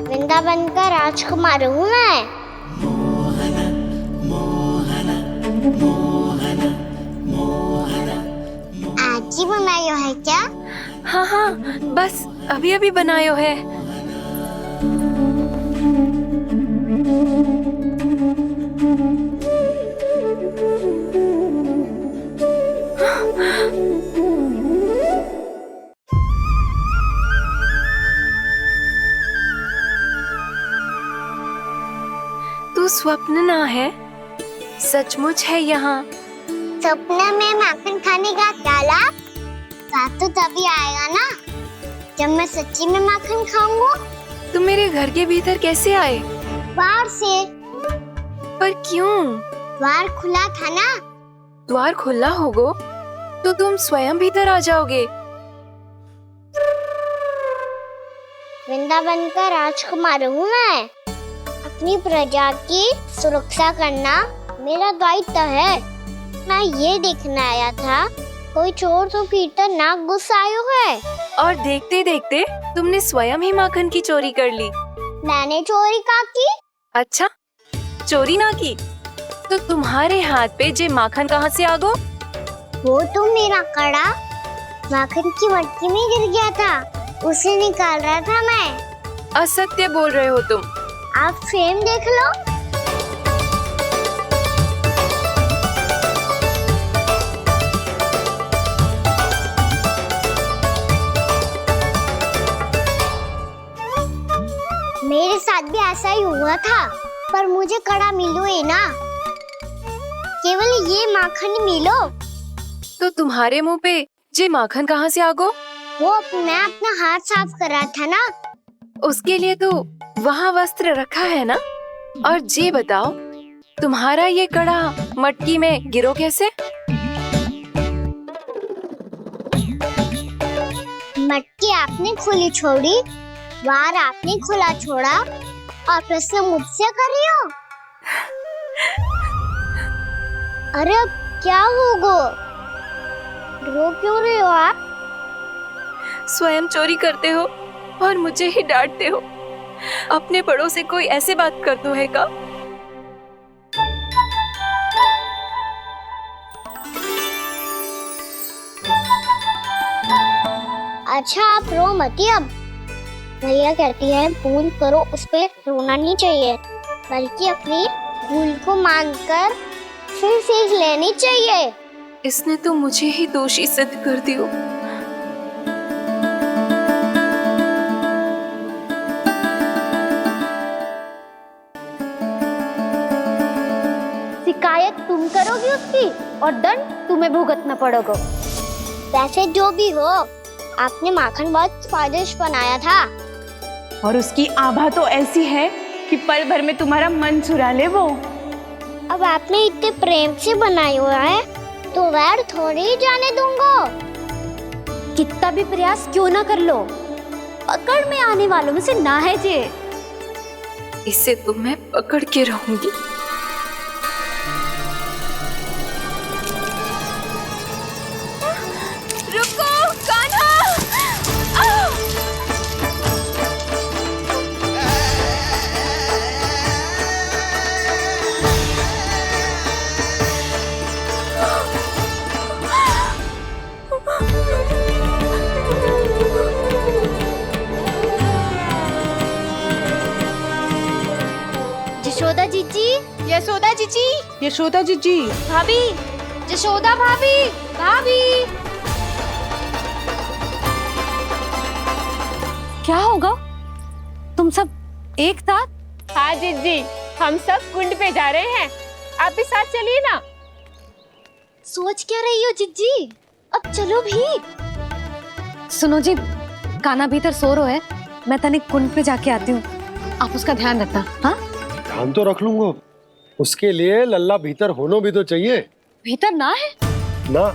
वृंदावन का राजकुमार हूँ मैं। आज ही बनायो है क्या? हाँ हाँ, बस अभी अभी बनायो है। तू स्वप्न ना है, सचमुच है यहाँ। सपने में माखन खाने का डाला तो तभी आएगा ना जब मैं सच्ची में माखन खाऊंगा। तुम मेरे घर के भीतर कैसे आए? बाहर से। पर क्यों? द्वार खुला था ना। द्वार खुला होगा तो तुम स्वयं भीतर आ जाओगे। वृंदावन का राजकुमार हूँ मैं। अपनी प्रजा की सुरक्षा करना मेरा दायित्व है। मैं ये देखने आया था कोई चोर तो कीर्तन ना घुस आयो है। और देखते देखते तुमने स्वयं ही माखन की चोरी कर ली। मैंने चोरी का की? अच्छा, चोरी ना की तो तुम्हारे हाथ पे जे माखन कहाँ से आ गो? वो तो मेरा कड़ा माखन की मटकी में गिर गया था, उसे निकाल रहा था मैं। असत्य बोल रहे हो तुम। आप फ्रेम देख लो। मेरे साथ भी ऐसा ही हुआ था, पर मुझे कड़ा मिलो है ना, केवल ये माखन ही मिलो। तो तुम्हारे मुंह पे जे माखन कहाँ से आ गो? वो मैं अपना हाथ साफ कर रहा था ना। उसके लिए तो वहाँ वस्त्र रखा है ना। और जे बताओ, तुम्हारा ये कड़ा मटकी में गिरो कैसे? मटकी आपने खुली छोड़ी, द्वार आपने खुला छोड़ा और प्रश्न मुझसे कर रही हो। अरे अब क्या होगा? रो क्यों रहे हो आप? स्वयं चोरी करते हो और मुझे ही डांटते हो। अपने बड़ों से कोई ऐसे बात कर दो है का? अच्छा आप रो मती अब। भैया कहती है भूल करो, उस पे रोना नहीं चाहिए, बल्कि अपनी भूल को मानकर फिर सीख लेनी चाहिए। इसने तो मुझे ही दोषी सिद्ध कर दियो। शिकायत तुम करोगी उसकी और दंड तुम्हें भुगतना पड़ेगा। वैसे जो भी हो, आपने माखन बहुत स्वादिष्ट बनाया था। और उसकी आभा तो ऐसी है कि पल भर में तुम्हारा मन चुरा ले वो। अब आपने इतने प्रेम से बनाया हुआ है तो वैर थोड़ी ही जाने दूंगा। कितना भी प्रयास क्यों ना कर लो, पकड़ में आने वालों में से ना है जे। इसे तो मैं पकड़ के रहूंगी। रुको कान्हा! यशोदा जीजी, यशोदा जीजी, यशोदा जीजी, भाभी, यशोदा भाभी, भाभी। क्या होगा? तुम सब एक साथ? हाँ जीजी, हम सब कुंड पे जा रहे हैं, आप भी साथ चलिए ना। सोच क्या रही हो जीजी? अब चलो भी। सुनो जी, कान्हा भीतर सो रो है, मैं तनिक कुंड पे जाके आती हूँ, आप उसका ध्यान रखना। हाँ, ध्यान तो रख लूंगा, उसके लिए लल्ला भीतर होना भी तो चाहिए। भीतर ना है? ना।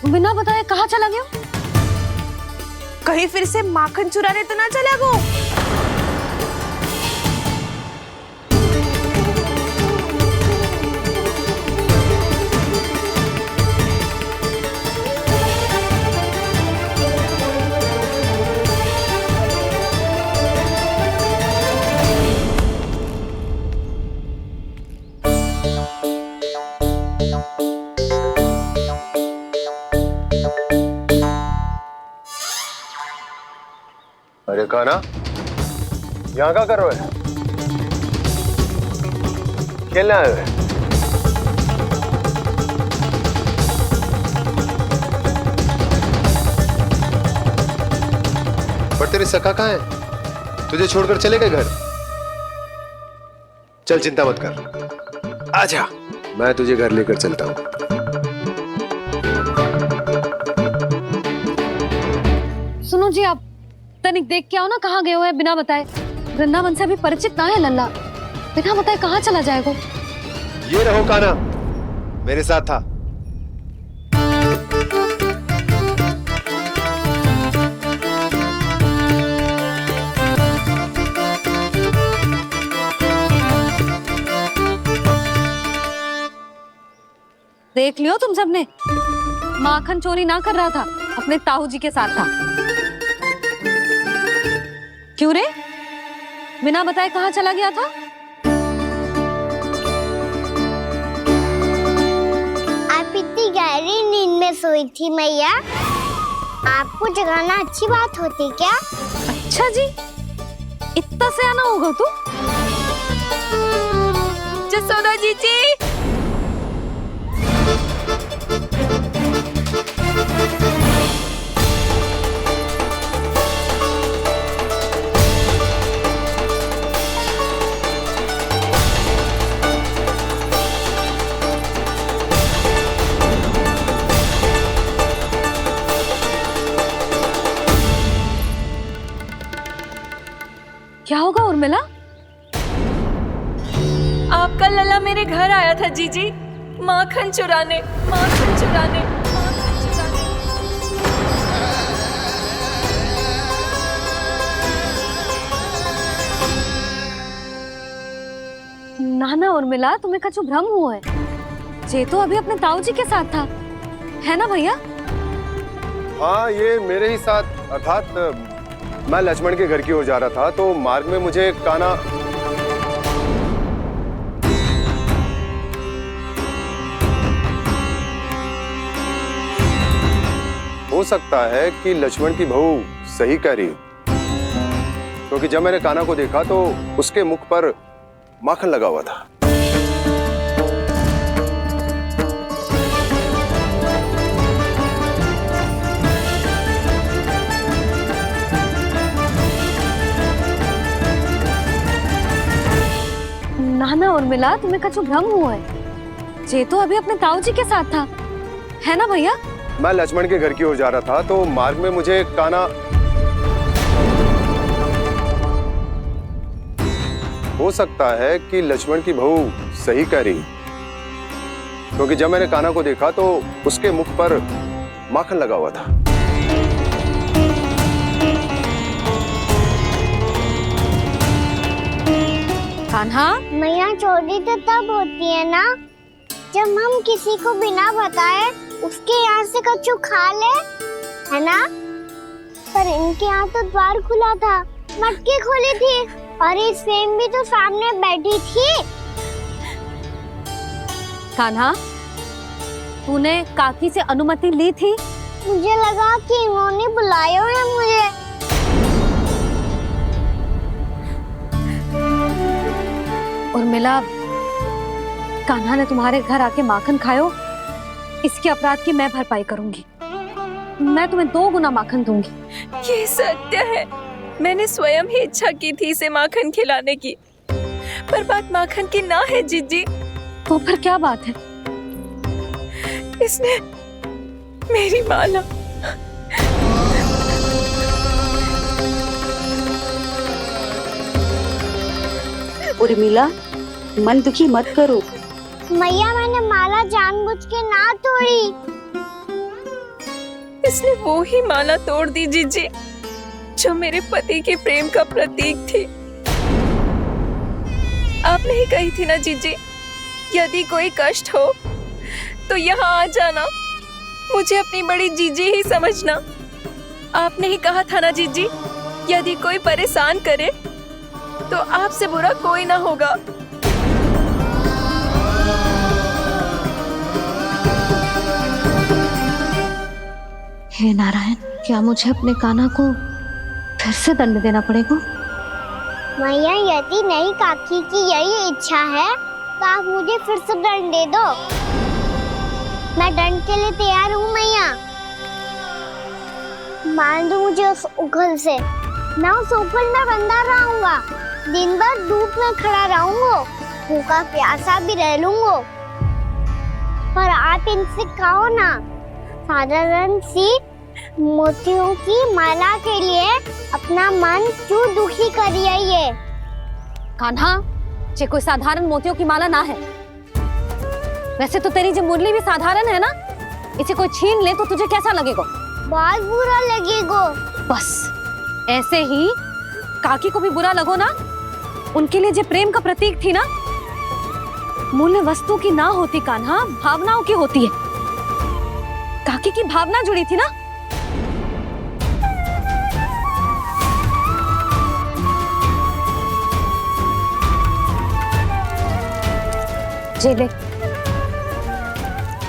बिना बताए कहाँ चला गया? कहीं फिर से माखन चुराने तो ना चला गो। अरे कान्हा, यहाँ क्या कर रहे हो? खेलने आए हुए? पर तेरे सखा कहाँ है? तुझे छोड़कर चले गए घर? चल चिंता मत कर, आजा, मैं तुझे घर लेकर चलता हूँ। सुनो जी, आप तनिक देख के आओ ना कहाँ गए हुए हैं बिना बताए। वृंदावन से अभी परिचित ना है लल्ला, बिना बताए कहाँ चला जाएगा? ये रहो कान्हा, मेरे साथ था। देख लियो तुम सबने, माखन चोरी ना कर रहा था, अपने ताऊ जी के साथ था। क्यों रे, बिना बताए कहाँ चला गया था? आप इतनी गहरी नींद में सोई थी मैया, आपको जगाना अच्छी बात होती क्या? अच्छा जी, इतना सयाना होगा तू? यशोदा जीजी, क्या होगा उर्मिला? आपका लल्ला मेरे घर आया था जीजी, माखन चुराने, माखन चुराने, माखन चुराने। ना ना उर्मिला, तुम्हें कछु भ्रम हुआ है, जे तो अभी अपने ताऊ जी के साथ था, है ना भैया? हाँ, ये मेरे ही साथ, अर्थात मैं लक्ष्मण के घर की ओर जा रहा था, तो मार्ग में मुझे कान्हा हो सकता है कि लक्ष्मण की बहू सही कह रही हो। क्योंकि जब मैंने कान्हा को देखा तो उसके मुख पर माखन लगा हुआ था। नाना उर्मिला, तुम्हें कछु भ्रम हुआ है। जे तो अभी अपने ताऊ जी के साथ था, है ना भैया? मैं लक्ष्मण के घर की ओर जा रहा था तो मार्ग में मुझे कान्हा, हो सकता है कि लक्ष्मण की बहू सही कह रही, क्योंकि जब मैंने कान्हा को देखा तो उसके मुख पर माखन लगा हुआ था। कान्हा, मैया चोरी तो तब होती है ना जब हम किसी को बिना बताए उसके यहाँ से कछु खा ले, है ना? पर इनके यहाँ तो द्वार खुला था, मटकी खोली थी और ये सेम भी तो सामने बैठी थी। कान्हा, तूने काकी से अनुमति ली थी? मुझे लगा कि इन्होंने बुलाया है मुझे। उर्मिला, कान्हा ने तुम्हारे घर आके माखन खायो, इसके अपराध की मैं भरपाई करूंगी। मैं तुम्हें 2 गुना माखन दूंगी। ये सत्य है, मैंने स्वयं ही इच्छा की थी इसे माखन खिलाने की, पर बात माखन की ना है जीजी। तो फिर क्या बात है? इसने मेरी माला, उर्मिला, मन दुखी मत करो। मैया, मैंने माला जानबूझ के ना तोड़ी। इसने वो ही माला तोड़ दी जीजी जो मेरे पति के प्रेम का प्रतीक थी। आपने ही कही थी ना जीजी, यदि कोई कष्ट हो तो यहाँ आ जाना, मुझे अपनी बड़ी जीजी ही समझना। आपने ही कहा था ना जीजी, यदि कोई परेशान करे तो आपसे बुरा कोई ना होगा। हे नारायण, क्या मुझे अपने कान्हा को फिर से दंड देना पड़ेगा? मैया, यदि नहीं काकी की यही इच्छा है तो आप मुझे फिर से दंड दे दो। मैं दंड के लिए तैयार हूँ मैया। मान दो मुझे उस उखल से, मैं उस उखल में बंधा रहूंगा, दिन भर धूप में खड़ा रहूंगा, भूखा प्यासा भी रह लूंगा। पर आप इनसे कहो ना, साधारण सी मोतियों की माला के लिए अपना मन क्यों दुखी करिए? ये कान्हा, ये कोई साधारण मोतियों की माला ना है। वैसे तो तेरी जो मुरली भी साधारण है ना, इसे कोई छीन ले तो तुझे कैसा लगेगा? बहुत बुरा लगेगा। बस ऐसे ही काकी को भी बुरा लगो ना। उनके लिए जो प्रेम का प्रतीक थी ना, मूल्य वस्तु की ना होती कान्हा, भावनाओं की होती है। काकी की भावना जुड़ी थी ना। जे ले,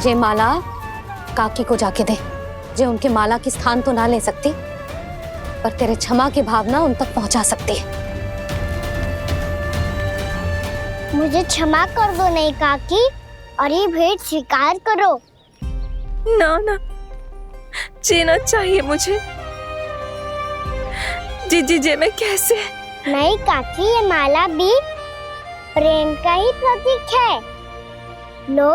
जे माला काकी को जाके दे। जे उनके माला की स्थान तो ना ले सकती, पर तेरे क्षमा की भावना उन तक पहुंचा सकती है। मुझे क्षमा कर दो नहीं काकी, और ये भेंट स्वीकार करो। ना ना, जीना चाहिए मुझे। जीजी जे मैं कैसे? नहीं काकी, ये माला भी प्रेम का ही प्रतीक है। लो,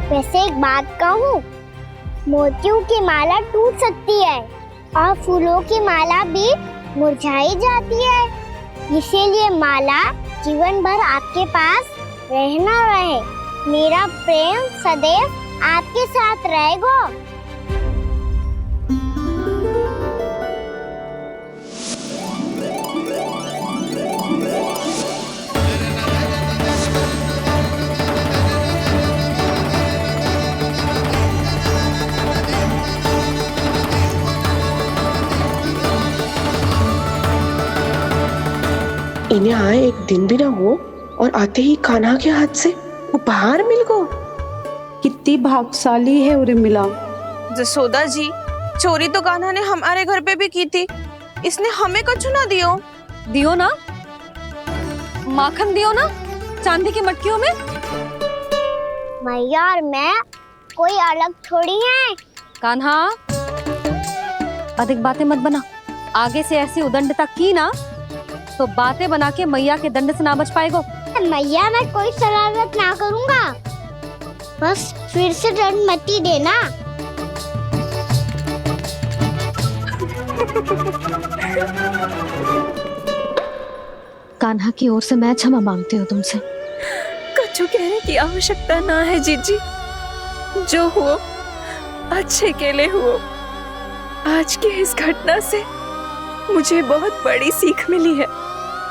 वैसे एक बात कहूँ, मोतियों की माला टूट सकती है और फूलों की माला भी मुरझाई जाती है। इसीलिए माला जीवन भर आपके पास रहना रहे। मेरा प्रेम सदैव आपके साथ रहेगा। इन्हें आए एक दिन भी ना हो और आते ही कान्हा के हाथ से उपहार मिल गो। कितनी भाग्यशाली है उर्मिला। जसोदा जी, चोरी तो कान्हा ने हमारे घर पे भी की थी, इसने हमें कछु ना दियो। दियो ना, माखन दियो ना चांदी की मटकियों में। मैया और मैं कोई अलग थोड़ी है। कान्हा, अधिक बातें मत बना। आगे से ऐसी उदंडता की ना तो बातें बना के मैया के दंड से ना बच पाएगो। मैया मैं कोई शरारत ना करूंगा, बस फिर से दंड मत ही देना। कान्हा की ओर से मैं क्षमा मांगती हूँ तुमसे। कछु कहने की आवश्यकता ना है जीजी, जो हुआ अच्छे के लिए हुआ। आज की इस घटना से मुझे बहुत बड़ी सीख मिली है।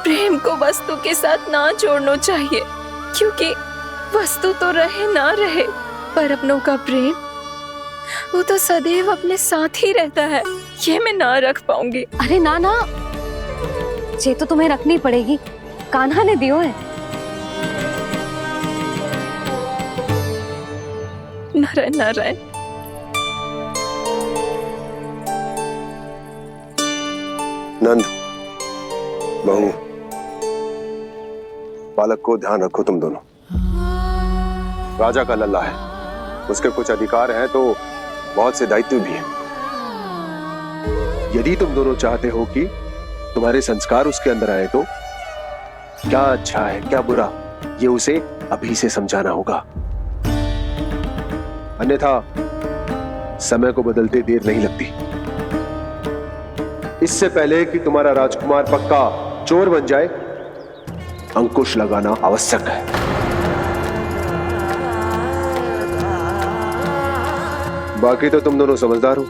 प्रेम को वस्तु के साथ ना जोड़ना चाहिए, क्योंकि वस्तु तो रहे ना रहे, पर अपनों का प्रेम वो तो सदैव अपने साथ ही रहता है। ये मैं ना रख पाऊंगी। अरे ना ना, ये तो तुम्हें रखनी पड़ेगी, कान्हा ने दियो है। नारायण नारायण। नंद, बहू, बालक को ध्यान रखो तुम दोनों। राजा का लल्ला है, उसके कुछ अधिकार हैं तो बहुत से दायित्व भी हैं। यदि तुम दोनों चाहते हो कि तुम्हारे संस्कार उसके अंदर आए तो क्या अच्छा है क्या बुरा, ये उसे अभी से समझाना होगा। अन्यथा समय को बदलते देर नहीं लगती। इससे पहले कि तुम्हारा राजकुमार पक्का चोर बन जाए, अंकुश लगाना आवश्यक है। बाकी तो तुम दोनों समझदार हो।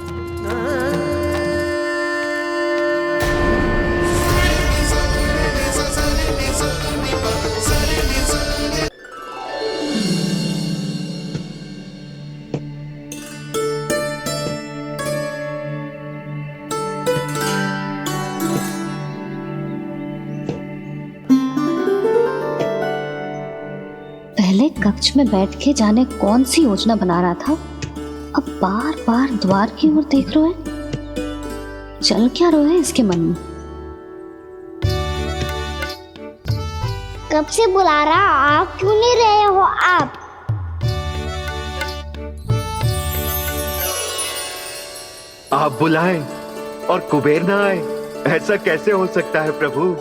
पहले कक्ष में बैठ के जाने कौन सी योजना बना रहा था, अब बार बार द्वार की ओर देख रहे हैं। चल क्या रहे हैं इसके मन में? कब से बुला रहा, आप क्यों नहीं रहे हो? आप बुलाएं और कुबेर ना आए, ऐसा कैसे हो सकता है प्रभु?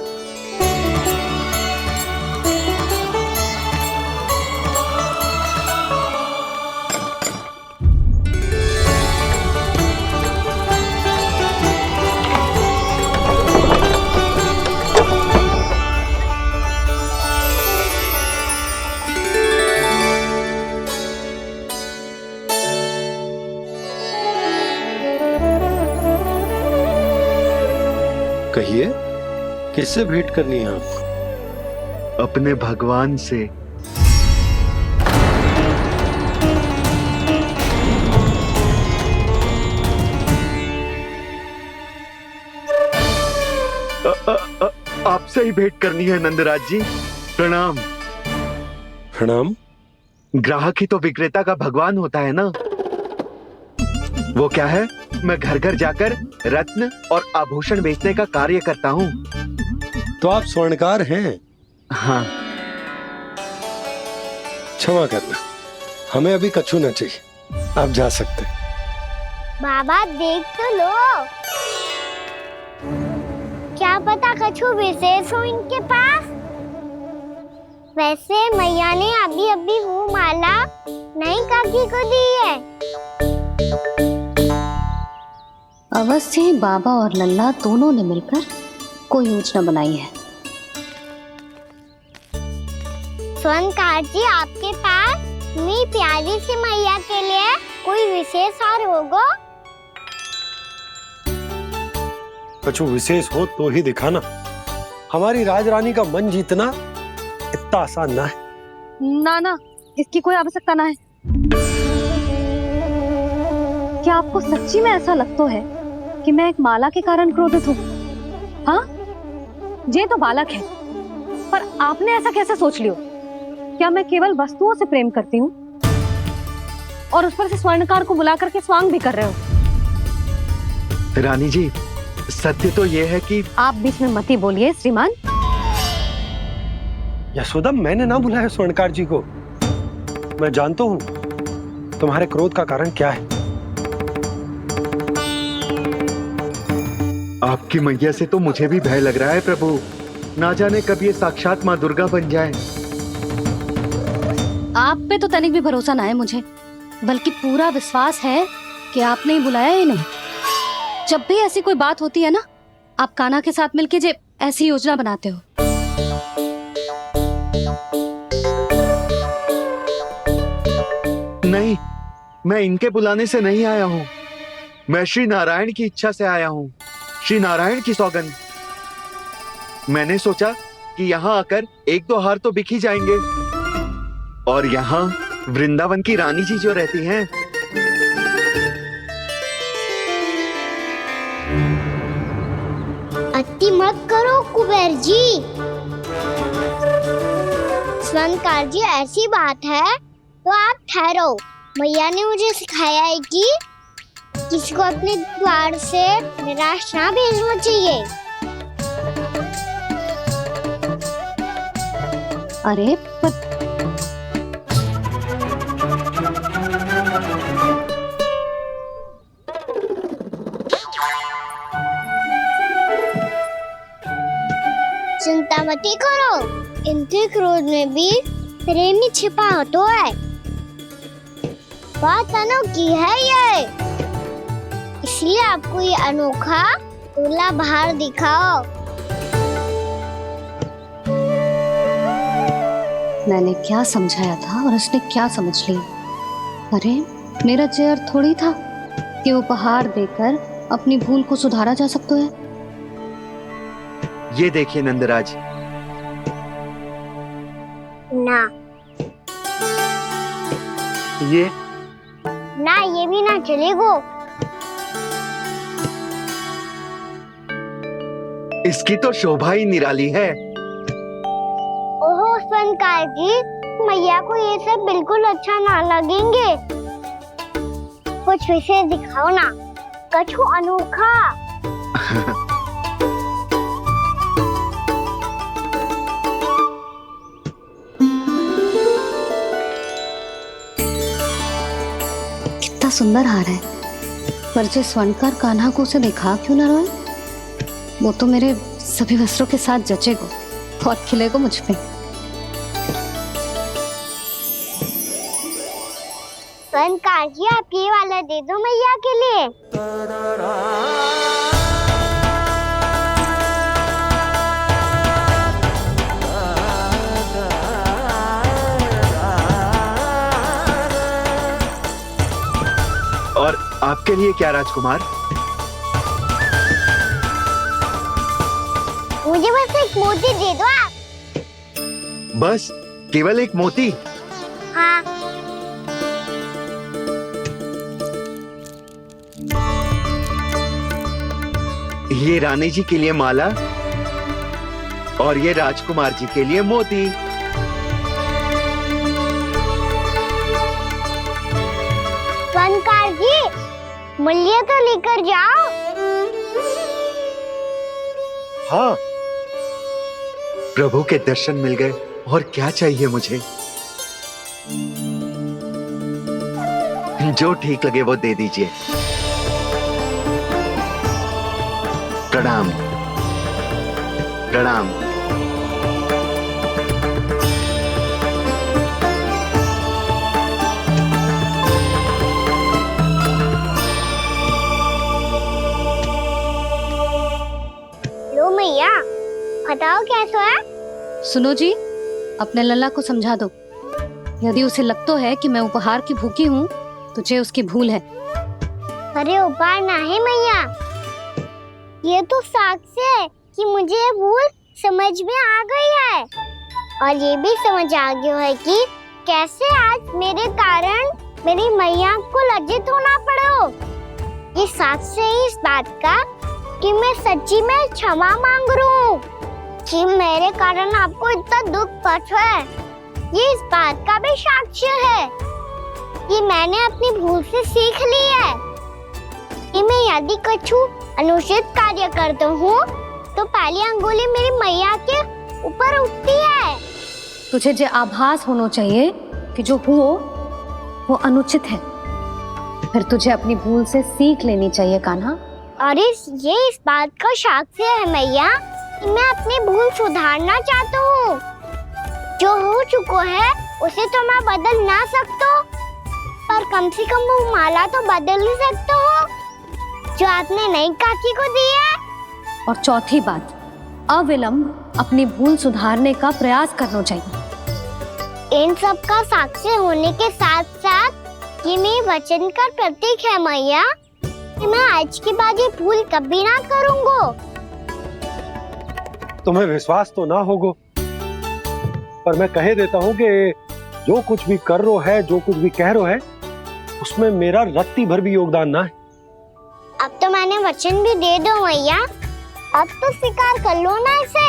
कहिए, किससे भेंट करनी है आपको? अपने भगवान से। आपसे ही भेंट करनी है नंदराज जी। प्रणाम। प्रणाम। ग्राहक ही तो विक्रेता का भगवान होता है ना। वो क्या है, मैं घर घर जाकर रत्न और आभूषण बेचने का कार्य करता हूँ। तो आप स्वर्णकार हैं? हाँ। क्षमा करना, हमें अभी कछु न चाहिए, आप जा सकते। बाबा देख तो लो, क्या पता कछु विशेष हो इनके पास। वैसे मैया ने अभी अभी वो माला नई काकी को दी है। अवश्य ही बाबा और लल्ला दोनों ने मिलकर कोई योजना बनाई है। स्वर्णकार जी, आपके पास मेरी प्यारी सी मैया के लिए कोई विशेष हार होगा? कछु विशेष हो तो ही दिखाना। हमारी राजरानी का मन जीतना इतना आसान ना है। ना ना, इसकी कोई आवश्यकता ना है। क्या आपको सच्ची में ऐसा लगता है कि मैं एक माला के कारण क्रोधित हूँ? हाँ, ये तो बालक है, पर आपने ऐसा कैसे सोच लियो? क्या मैं केवल वस्तुओं से प्रेम करती हूँ और उस पर से स्वर्णकार को बुला करके स्वांग भी कर रहे हो? रानी जी, सत्य तो ये है कि आप बीच में मत ही बोलिए श्रीमान। यशोदा, मैंने ना बुलाया स्वर्णकार जी को। मैं जानता हूँ तुम्हारे क्रोध का कारण क्या है। आपकी मैया से तो मुझे भी भय लग रहा है प्रभु। ना जाने कब ये साक्षात माँ दुर्गा बन जाए। आप पे तो तनिक भी भरोसा ना है मुझे, बल्कि पूरा विश्वास है कि आपने ही बुलाया इन्हें। जब भी ऐसी कोई बात होती है ना, आप कान्हा के साथ मिलके जे ऐसी योजना बनाते हो। नहीं, मैं इनके बुलाने से नहीं आया हूँ। मैं श्री नारायण की इच्छा से आया हूँ, श्री नारायण की सौगंध। मैंने सोचा कि यहाँ आकर एक दो हार तो बिक ही जाएंगे। और यहाँ वृंदावन की रानी जी जो रहती हैं, अति मत करो कुबेर जी। स्वर्णकार जी, ऐसी बात है तो आप ठहरो। मैया ने मुझे सिखाया है कि किसी को अपने द्वार से निराश ना भेजना चाहिए। अरे पर चिंता मत करो, इनके क्रोध में भी प्रेम ही छिपा होता है। बात अनोखी है ये, इसलिए आपको ये अनोखा दूल्हा बाहर दिखाओ। मैंने क्या समझाया था और उसने क्या समझ लिया। अरे मेरा चेयर थोड़ी था कि उपहार देकर अपनी भूल को सुधारा जा सकता है। ये देखिए नंदराज। ना ये ना, ये भी ना चलेगा। इसकी तो शोभा ही निराली है। ओहो स्वर्णकार जी, मैया को ये सब बिल्कुल अच्छा ना लगेंगे। कुछ विशेष दिखाओ ना, कछु अनोखा। कितना सुंदर हार है, पर जो स्वर्णकार कान्हा को उसे दिखा क्यों ना रोए? वो तो मेरे सभी वस्त्रों के साथ जचेगा और खिलेगा मुझ पे। स्वर्णकार जी, आप ये वाला दे दो मैया के लिए। और आपके लिए क्या राजकुमार? मुझे बस एक मोती दे दो आप। बस केवल एक मोती? हाँ। ये रानी जी के लिए माला और ये राजकुमार जी के लिए मोती। स्वर्णकार जी, मूल्य तो लेकर जाओ। हाँ, प्रभु के दर्शन मिल गए और क्या चाहिए मुझे। जो ठीक लगे वो दे दीजिए। प्रणाम प्रणाम। लो मैया, बताओ कैसा है? सुनो जी, अपने लल्ला को समझा दो। यदि उसे लगता है कि मैं उपहार की भूखी हूँ, तुझे उसकी भूल है। अरे उपहार ना है मैया, ये तो साक्ष्य है कि मुझे ये भूल समझ में आ गई है। और ये भी समझ आ गया है कि कैसे आज मेरे कारण मेरी मैया को लज्जित होना पड़ो। ये साक्ष्य है इस बात का कि मैं सच्ची में क्षमा मांग रहा हूँ कि मेरे कारण आपको इतना दुख पहुंचा है। ये इस बात का भी साक्ष्य है कि मैंने अपनी भूल से सीख ली है कि मैं यदि कछु अनुचित कार्य करता हूँ तो पहली अंगुली मेरी मैया के ऊपर उठती है। तुझे जो आभास होना चाहिए कि जो हुआ वो अनुचित है, फिर तुझे अपनी भूल से सीख लेनी चाहिए कान्हा। और ये इस बात का साक्ष्य है मैया कि मैं अपनी भूल सुधारना चाहता हूँ। जो हो चुका है उसे तो मैं बदल ना सकता, पर कम से कम वो माला तो बदल ही सकता हूँ जो आपने नई काकी को दी है। और चौथी बात, अविलंब अपनी भूल सुधारने का प्रयास करना चाहिए। इन सब का साक्षी होने के साथ साथ ये मेरे वचन का प्रतीक है मैया कि मैं आज के बाद ये भूल कभी ना करूँगा। तुम्हें विश्वास तो ना होगो, पर मैं कह देता हूँ कि जो कुछ भी कर रो है, जो कुछ भी कह रो है, उसमें मेरा रत्ती भर भी योगदान ना है। अब तो मैंने वचन भी दे दो मैया, अब तो स्वीकार कर लो ना इसे।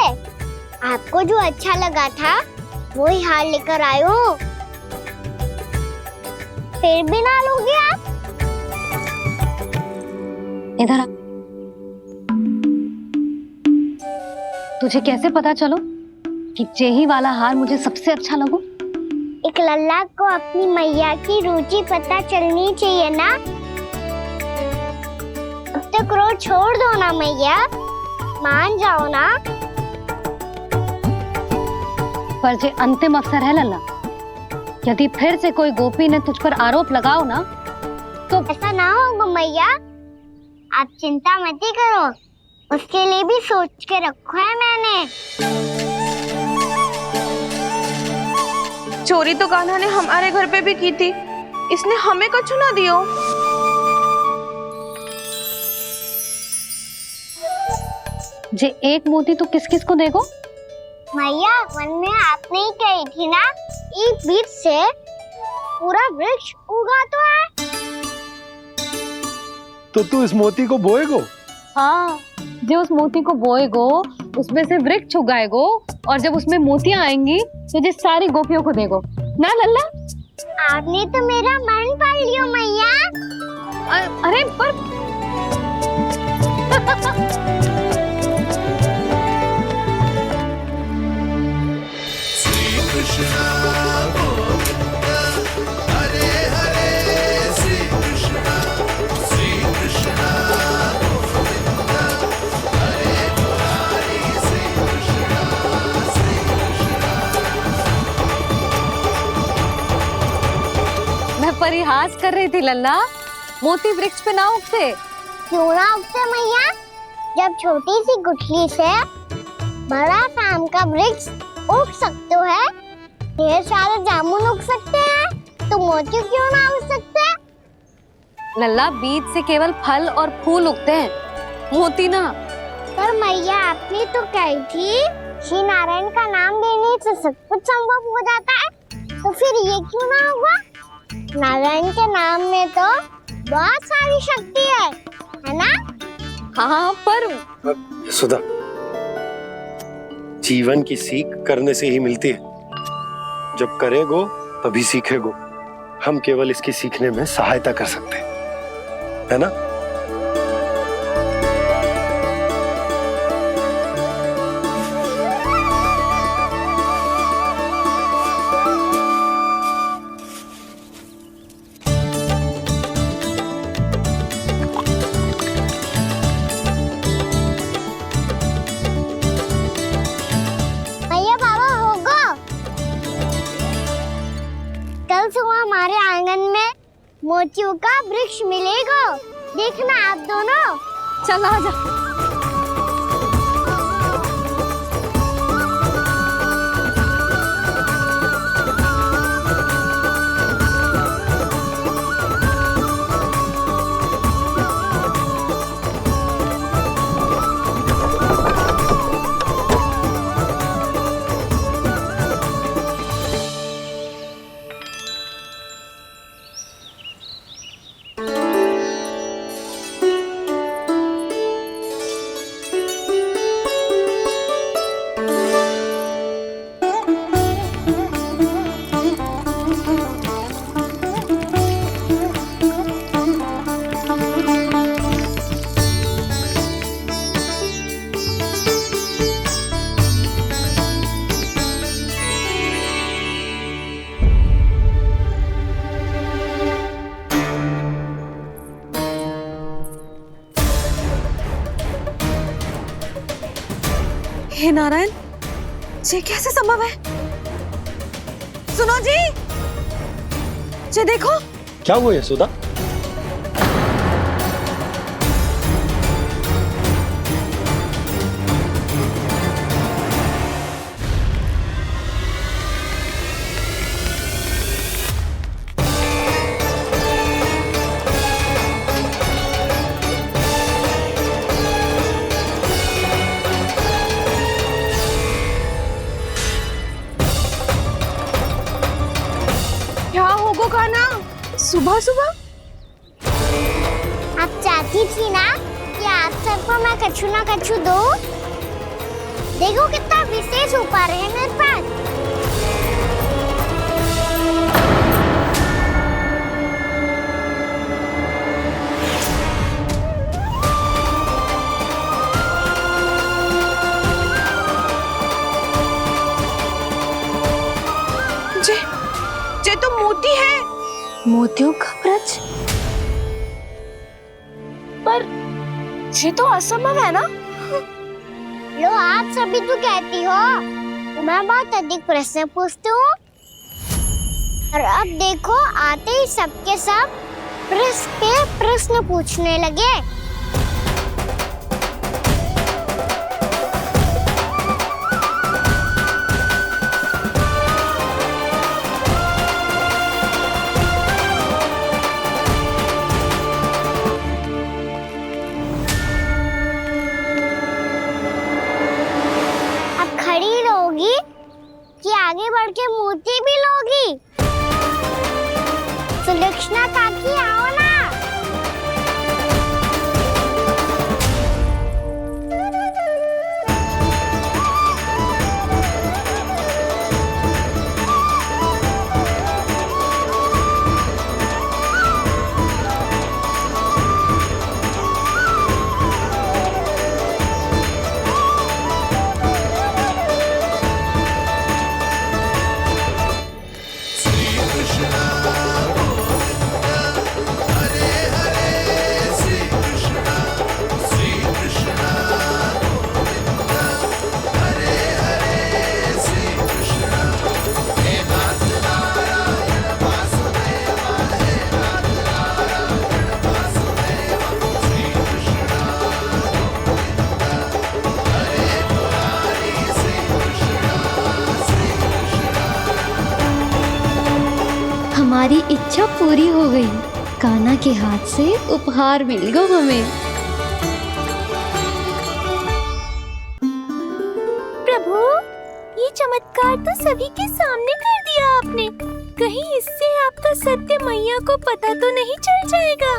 आपको जो अच्छा लगा था वही हार लेकर आयो, फिर भी ना लोगे आप? इधर आ। तुझे कैसे पता चलो कि जेही वाला हार मुझे सबसे अच्छा लगो? एक लल्ला को अपनी मैया की रुचि पता चलनी चाहिए ना। अब तो क्रोध छोड़ दो ना मैया, मान जाओ ना। पर जे अंतिम अवसर है लल्ला, यदि फिर से कोई गोपी ने तुझ पर आरोप लगाओ ना तो ऐसा ना होगा मैया, आप चिंता मत ही करो, उसके लिए भी सोच के रखो है मैंने। चोरी तो कान्हा ने हमारे घर पे भी की थी, इसने हमें कछु ना दियो। जे एक मोती तो किस किस को देगो? मैया वन में आपने ही कही थी ना, एक बीज से पूरा वृक्ष उगा तो है। तो तू इस मोती को बोएगो? हाँ, जो उस मोती को बोएगो उसमें से वृक्ष उगाएगो, और जब उसमें मोतियां आएंगी तो जिस सारी गोपियों को देगो ना लल्ला। आपने तो मेरा मन पढ़ लियो मैया। अरे पर श्री कृष्ण गोविंद हरे हरे, श्री कृष्ण गोविंद हरे मुरारी, श्री कृष्ण मैं परिहास कर रही थी लल्ला, मोती वृक्ष पे ना उगते। क्यों ना उगते मैया? जब छोटी सी गुठली से बड़ा आम का वृक्ष उग सकते है, ढेर सारे जामुन उग सकते हैं, तो मोती क्यों ना उग सकते? लल्ला, बीज से केवल फल और फूल उगते हैं, मोती ना। पर मैया आपने तो कही थी श्री नारायण का नाम लेने से सब कुछ संभव हो जाता है, तो फिर ये क्यों ना होगा? नारायण के नाम में तो बहुत सारी शक्ति है ना? हाँ, पर सुधा, जीवन की सीख करने से ही मिलती है। जब करेगो तभी सीखेगो। हम केवल इसकी सीखने में सहायता कर सकते हैं, है ना? हमारे आंगन में मोतियों का वृक्ष मिलेगा, देखना आप दोनों। चल आजा। हे नारायण, ये कैसे संभव है? सुनो जी, ये देखो। क्या हुआ यशोदा? क्या होगो खाना सुबह सुबह? आप चाहती थी ना कि आप सबको मैं कछु ना कछु दूं? देखो कितना विशेष उपहार है मेरे पास। ये तो मोती है। मोतियों का ब्रज? पर ये तो असंभव है ना? लो, आप सभी तो कहती हो तो मैं बहुत अधिक प्रश्न पूछती हूँ, और अब देखो आते ही सबके सब प्रश्न पे प्रश्न पूछने लगे। कि आगे बढ़ के मोती भी लोगी? सुलक्षणा काकी आओ ना। हमारी इच्छा पूरी हो गई। कान्हा के हाथ से उपहार मिल गया हमें। प्रभु, ये चमत्कार तो सभी के सामने कर दिया आपने। कहीं इससे आपका सत्य मैया को पता तो नहीं चल जाएगा?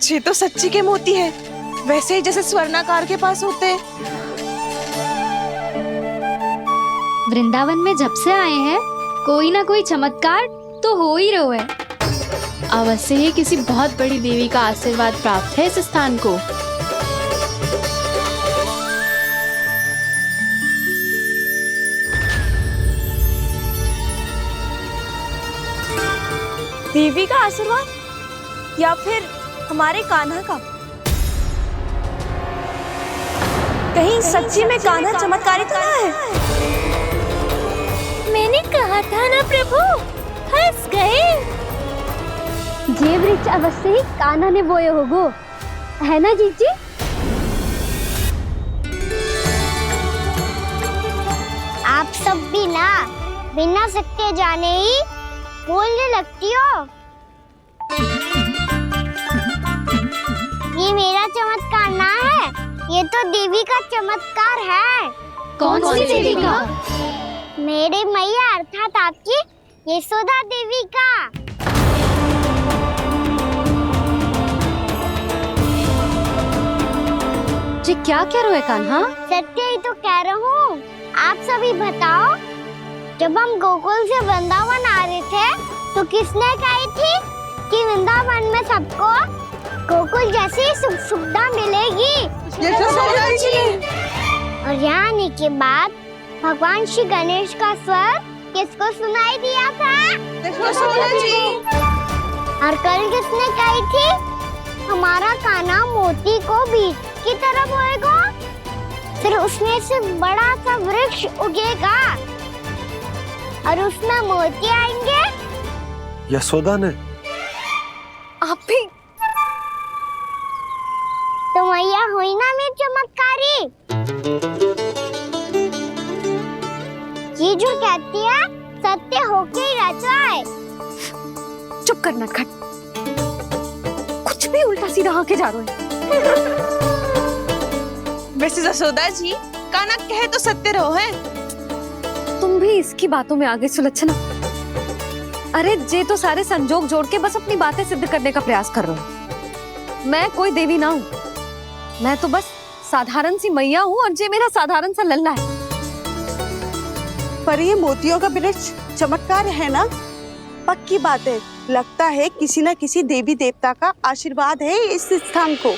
ये तो सच्ची के मोती है, वैसे ही जैसे स्वर्णाकार के पास होते हैं। वृंदावन में जब से आए हैं कोई ना कोई चमत्कार तो हो ही रहा है। अवश्य ही किसी बहुत बड़ी देवी का आशीर्वाद प्राप्त है इस स्थान को। देवी का आशीर्वाद या फिर हमारे कान्हा का? कहीं सच्ची में कान्हा चमत्कारी तो ना है? मैंने कहा था ना प्रभु, हंस गए। ये वृक्ष अवश्य ही कान्हा ने बोए होगो, है ना जीजी? आप सब भी ना बिना सत्य जाने ही बोलने लगती हो। ये मेरा चमत्कार ना है, ये तो देवी का चमत्कार है। कौन सी देवी का? मेरे मैया अर्थात आपकी यशोदा देवी का। जी क्या कह रहे हो कान्हा? सत्य ही तो कह रहा हूँ। आप सभी बताओ, जब हम गोकुल से वृंदावन आ रहे थे तो किसने कही थी कि वृंदावन में सबको गोकुल जैसी सुख सुविधा मिलेगी? यशोदा जी। और यहाँ आने के बाद भगवान श्री गणेश का स्वर किसको सुनाई दिया था? यशोदा जी। और कल किसने कही थी हमारा कान्हा मोती को बीच की तरफ होएगा? फिर उसमें से बड़ा सा वृक्ष उगेगा और उसमें मोती आएंगे। यशोदा ने? आप भी तो मैया हुई ना मेरी चमत्कारी। ये जो कहती है सत्य होके ही रहता है। चुप कर नटखट, कुछ भी उल्टा सीधा आके जा रहे हैं। वैसे जसोदा जी काना कहे तो सत्य रहो है। तुम भी इसकी बातों में आगे सुलझना। अरे जे तो सारे संजोग जोड़ के बस अपनी बातें सिद्ध करने का प्रयास कर रहे हो। मैं कोई देवी ना हूँ, मैं तो बस साधारण सी मैया हूँ और जे मेरा साधारण सा लल्ला है। पर ये मोतियों का वृक्ष चमत्कार है ना? पक्की बात है, लगता है किसी न किसी देवी देवता का आशीर्वाद है इस स्थान को।